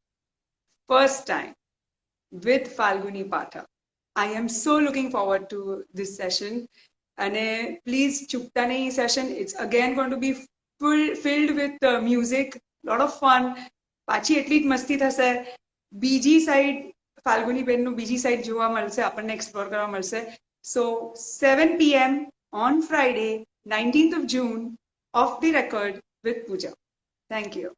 First time with Falguni Pathak. I am so looking forward to this session. અને please ચૂકતા નહીં session. It's again going to be filled with music, lot of fun. પાછી એટલી જ મસ્તી થશે. બીજી સાઈડ ફાલ્ગુની બેનનું બીજી સાઈડ જોવા મળશે, આપણને એક્સપ્લોર કરવા મળશે. સો 7 PM on Friday 19th of June, off the record with Pooja. Thank you.